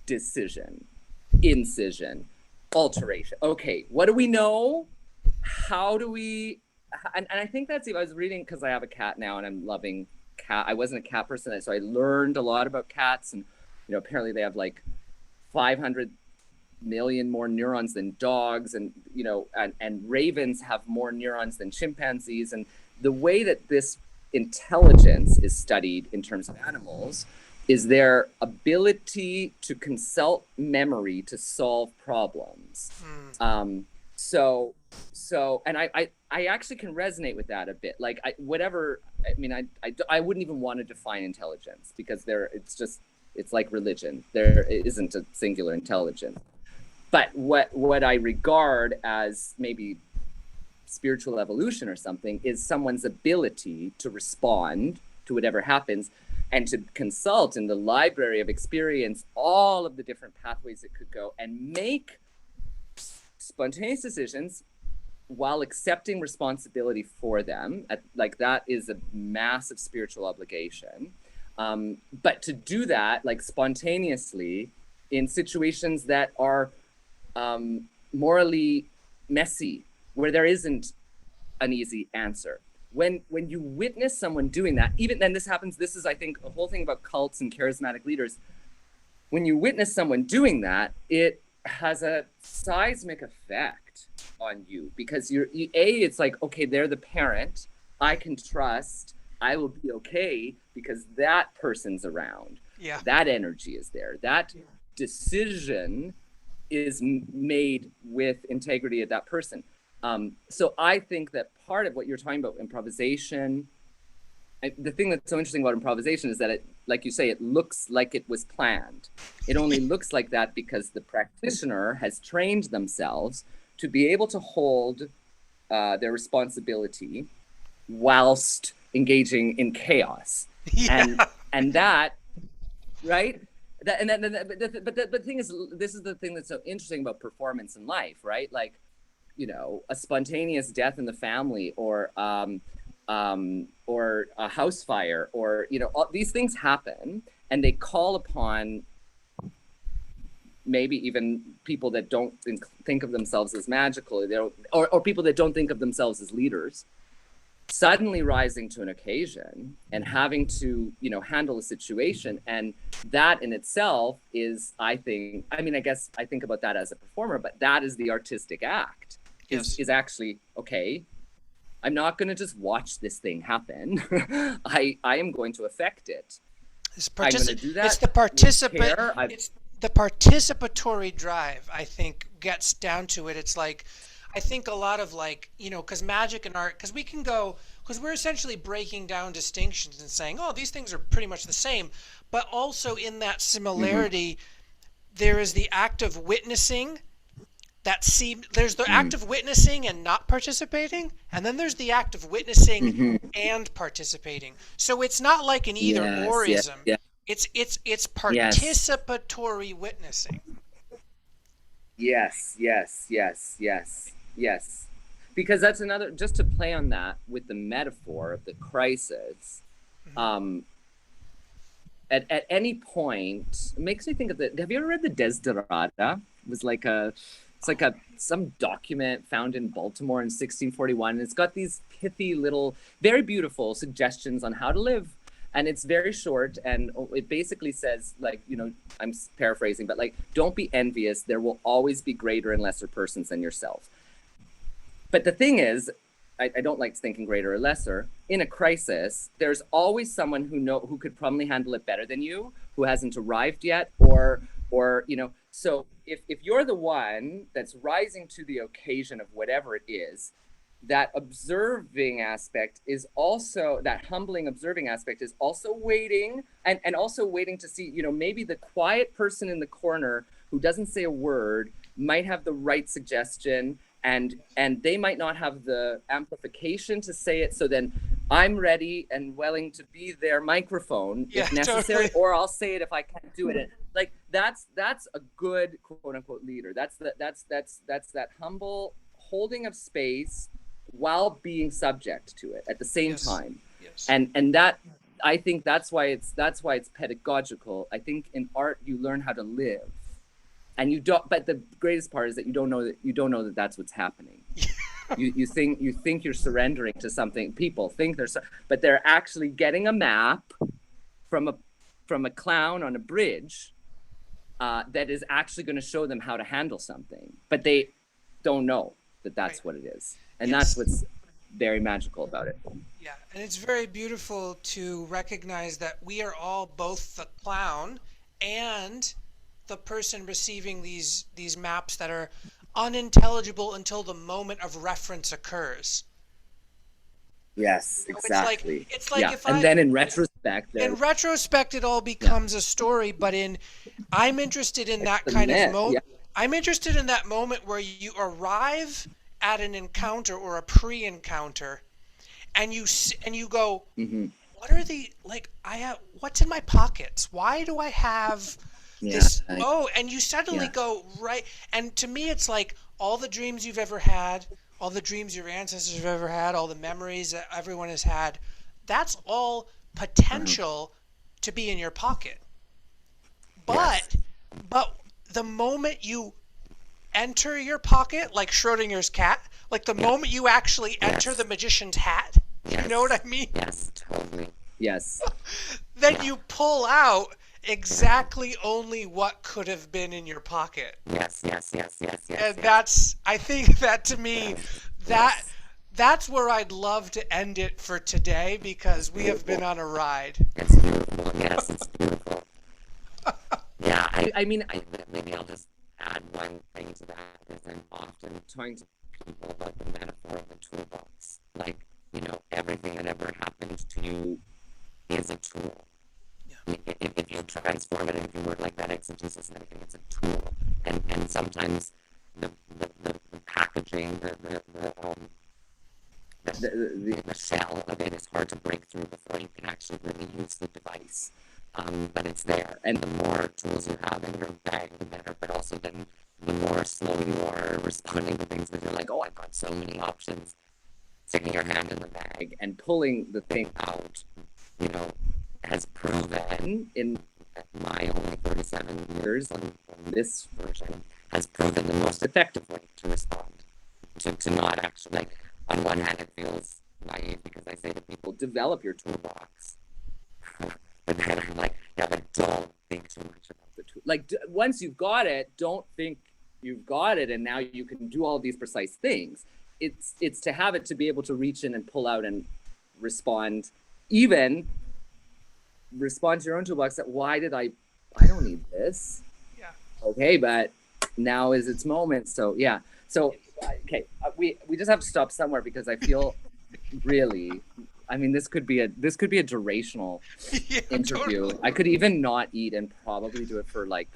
Decision, incision, alteration. Okay, what do we know? How do we, and I think that's, I was reading, because I have a cat now and I'm loving cat. I wasn't a cat person, so I learned a lot about cats, and, you know, apparently they have like 500 million more neurons than dogs, and, you know, and ravens have more neurons than chimpanzees. And the way that this intelligence is studied in terms of animals is their ability to consult memory to solve problems. So, and I actually can resonate with that a bit. Like, I wouldn't even want to define intelligence, because it's like religion. There isn't a singular intelligence. But what I regard as maybe spiritual evolution or something is someone's ability to respond to whatever happens, and to consult in the library of experience all of the different pathways it could go, and make spontaneous decisions while accepting responsibility for them. Like, that is a massive spiritual obligation. But to do that, like, spontaneously in situations that are morally messy, where there isn't an easy answer. When you witness someone doing that, even then, this is, I think, a whole thing about cults and charismatic leaders. When you witness someone doing that, it has a seismic effect on you, because it's like, okay, they're the parent, I can trust, I will be okay, because that person's around. Yeah. That energy is there. That decision is made with integrity of that person. So I think that part of what you're talking about, improvisation, the thing that's so interesting about improvisation is that it, like you say, it looks like it was planned. It only looks like that because the practitioner has trained themselves to be able to hold their responsibility whilst engaging in chaos. Yeah. And that, right? But the thing is, this is the thing that's so interesting about performance in life, right? Like, you know, a spontaneous death in the family, or a house fire, or, you know, all these things happen, and they call upon maybe even people that don't think of themselves as magical, or people that don't think of themselves as leaders, suddenly rising to an occasion and having to, you know, handle a situation. And that in itself is, I guess I think about that as a performer, but that is the artistic act. Yes. Is actually, okay, I'm not going to just watch this thing happen. I am going to affect it. I'm going to do that. It's the participatory drive, I think, gets down to it. It's like, I think a lot of, like, you know, because magic and art, because we're essentially breaking down distinctions and saying, oh, these things are pretty much the same. But also in that similarity, there is the act of witnessing. There's the act of witnessing and not participating, and then there's the act of witnessing and participating. So it's not like an either-orism. It's participatory witnessing. Yes. Because that's another, just to play on that with the metaphor of the crisis, at any point, it makes me think of have you ever read the Desiderata? It was like some document found in Baltimore in 1641. And it's got these pithy little, very beautiful suggestions on how to live. And it's very short, and it basically says, like, you know, I'm paraphrasing, but like, don't be envious. There will always be greater and lesser persons than yourself. But the thing is, I don't like thinking greater or lesser. In a crisis, there's always someone who could probably handle it better than you, who hasn't arrived yet, or you know. So if you're the one that's rising to the occasion of whatever it is, that observing aspect is also, that humbling observing aspect is also waiting, and also waiting to see, you know, maybe the quiet person in the corner who doesn't say a word might have the right suggestion, and they might not have the amplification to say it. So then I'm ready and willing to be their microphone if necessary, totally. Or I'll say it if I can't do it. And like that's a good quote unquote leader. That's that humble holding of space while being subject to it at the same time. Yes. And that, I think that's why it's pedagogical. I think in art you learn how to live. And you don't, but the greatest part is that you don't know that that's what's happening. you think you're surrendering to something. People think but they're actually getting a map from a clown on a bridge that is actually going to show them how to handle something, but they don't know that that's what it is. And that's what's very magical about it. Yeah, and it's very beautiful to recognize that we are all both the clown and the person receiving these maps that are unintelligible until the moment of reference occurs. Yes, exactly. It's like if then in retrospect, it all becomes a story. But I'm interested in that kind of moment. Yeah. I'm interested in that moment where you arrive at an encounter or a pre-encounter, and you go, what are the, like, what's in my pockets? Why do I have this? And you suddenly go right. And to me, it's like all the dreams you've ever had, all the dreams your ancestors have ever had, all the memories that everyone has had, that's all potential to be in your pocket. But the moment you enter your pocket, like Schrodinger's cat, like the moment you actually enter the magician's hat, you know what I mean? Yes, totally. Yes. Then you pull out exactly only what could have been in your pocket. Yes. And that's, I think that to me, that's where I'd love to end it for today, because we have been on a ride. It's beautiful. Yes, it's beautiful. Yeah, I mean, maybe I'll just add one thing to that, is I'm often talking to people about the metaphor of the toolbox. Like, you know, everything that ever happened to you is a tool. Yeah. If you transform it, if you work like that exegesis and everything, it's a tool. And sometimes the packaging, the shell of it is hard to break through before you can actually really use the device. But it's there, and the more tools you have in your bag, the better. But also, then the more slow you are responding to things, because you're like, oh, I've got so many options. Sticking your hand in the bag and pulling the thing out, you know, has proven in my only 37 years on this version, has proven the most effective way to respond. To not actually, like, on one hand, it feels naive because I say to people, develop your toolbox. But then I'm like, yeah, but don't think too much about the tool. Like, once you've got it, don't think you've got it and now you can do all these precise things. It's to have it, to be able to reach in and pull out and respond, even respond to your own toolbox. That why did I don't need this. Yeah. Okay, but now is its moment. So yeah. So okay, we just have to stop somewhere, because I feel really. I mean, this could be a durational interview. Totally. I could even not eat and probably do it for like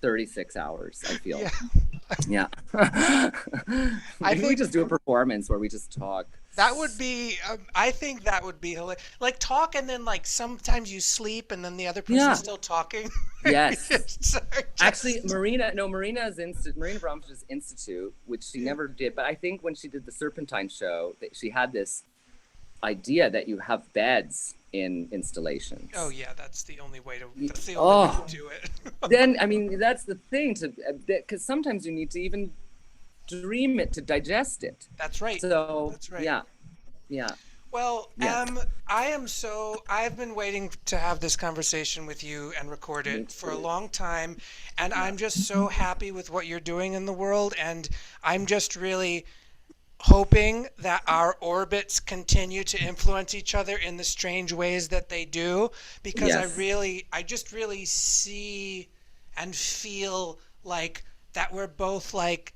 36 hours, I feel. Yeah. I think we just do a performance where we just talk. That would be, I think that would be hilarious. Like, talk, and then like sometimes you sleep and then the other person's still talking. Yes. Actually, Marina Abramovich's Institute, which she never did, but I think when she did the Serpentine show, that she had this idea that you have beds in installations. Oh yeah, that's the only way to do it. Then, I mean, that's the thing, because sometimes you need to even dream it to digest it. That's right. So that's right. Yeah. Well, Yes, I've been waiting to have this conversation with you and record me it for a too. long time, and Yeah. I'm just so happy with what you're doing in the world, and I'm just really hoping that our orbits continue to influence each other in the strange ways that they do, because Yes. I just really see and feel like that we're both like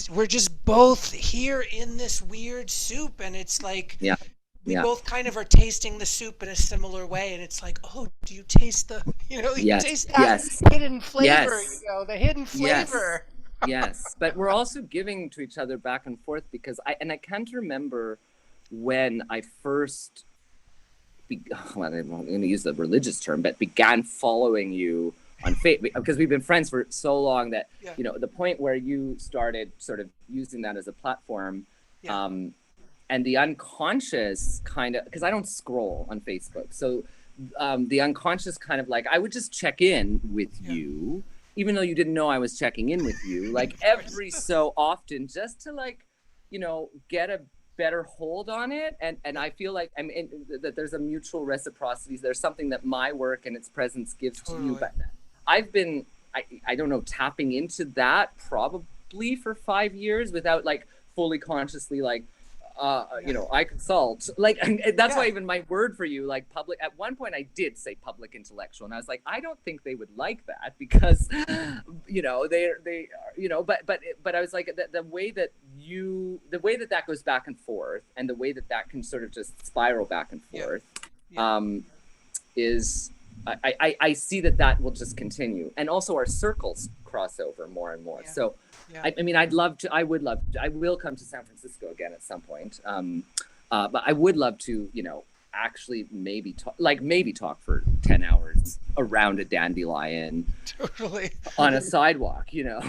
we're just both here in this weird soup, and it's like Yeah. we Yeah. both kind of are tasting the soup in a similar way, and it's like, oh, do you taste the, you Yes. taste that Yes. hidden flavor, Yes. the hidden Yes. flavor. Yes. But we're also giving to each other back and forth because I can't remember when I first well, I'm going to use the religious term, but began following you on Facebook because we've been friends for so long that, Yeah, the point where you started sort of using that as a platform, yeah, um, and the unconscious kind of, because I don't scroll on Facebook. So the unconscious kind of like, I would just check in with yeah. you, even though you didn't know I was checking in with you, like Of course. every so often, just to like, get a better hold on it. And Yeah, I feel like that there's a mutual reciprocity. There's something that my work and its presence gives to you. totally. But I've been, I don't know, tapping into that probably for 5 years without like fully consciously like, Yeah, I consult. Like, and that's yeah, why even my word for you, like public, at one point I did say public intellectual. And I was like, I don't think they would like that because, they are, but I was like, the way that that goes back and forth and the way that that can sort of just spiral back and yeah, forth, yeah, um, is, I see that will just continue. And also our circles cross over more and more. yeah, So, yeah. I mean, I would love to, I will come to San Francisco again at some point. But I would love to, actually maybe talk for 10 hours around a dandelion Totally. on a sidewalk, Yeah,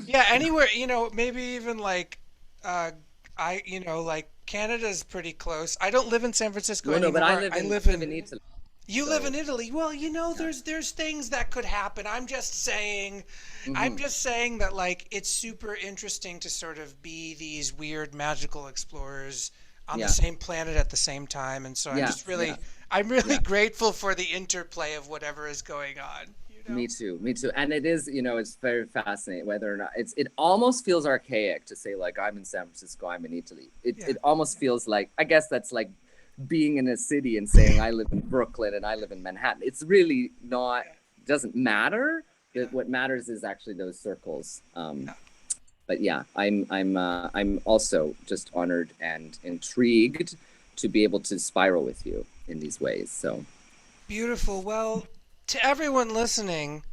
yeah. Anywhere, maybe even like, uh, like Canada's pretty close. I don't live in San Francisco No, no, but anymore. I I live live in Italy. You live in So, Italy. Well, yeah. there's things that could happen. I'm Mm-hmm. just saying that like it's super interesting to sort of be these weird magical explorers on the Yeah. same planet at the same time. And so Yeah. Yeah. I'm really Yeah. grateful for the interplay of whatever is going on. Me too. Me too. And it is, it's very fascinating whether or not it almost feels archaic to say like I'm in San Francisco, I'm in Italy. It Yeah. it almost feels like, I guess that's like being in a city and saying I live in Brooklyn and I live in Manhattan. It's really not, Yeah. doesn't matter. Yeah. That what matters is actually those circles. Yeah. But yeah, I'm also just honored and intrigued to be able to spiral with you in these ways. So Beautiful. Well, to everyone listening,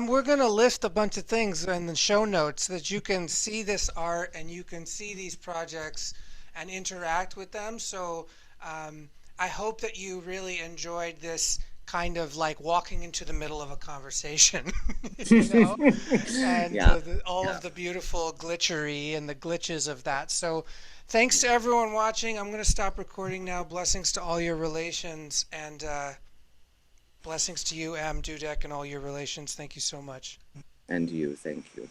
we're going to list a bunch of things in the show notes so that you can see this art and you can see these projects and interact with them. So I hope that you really enjoyed this kind of like walking into the middle of a conversation, you know, and yeah, all yeah. of the beautiful glitchery and the glitches of that. So thanks to everyone watching. I'm going to stop recording now. Blessings to all your relations and blessings to you, Dudeck, and all your relations. Thank you so much. And you, thank you.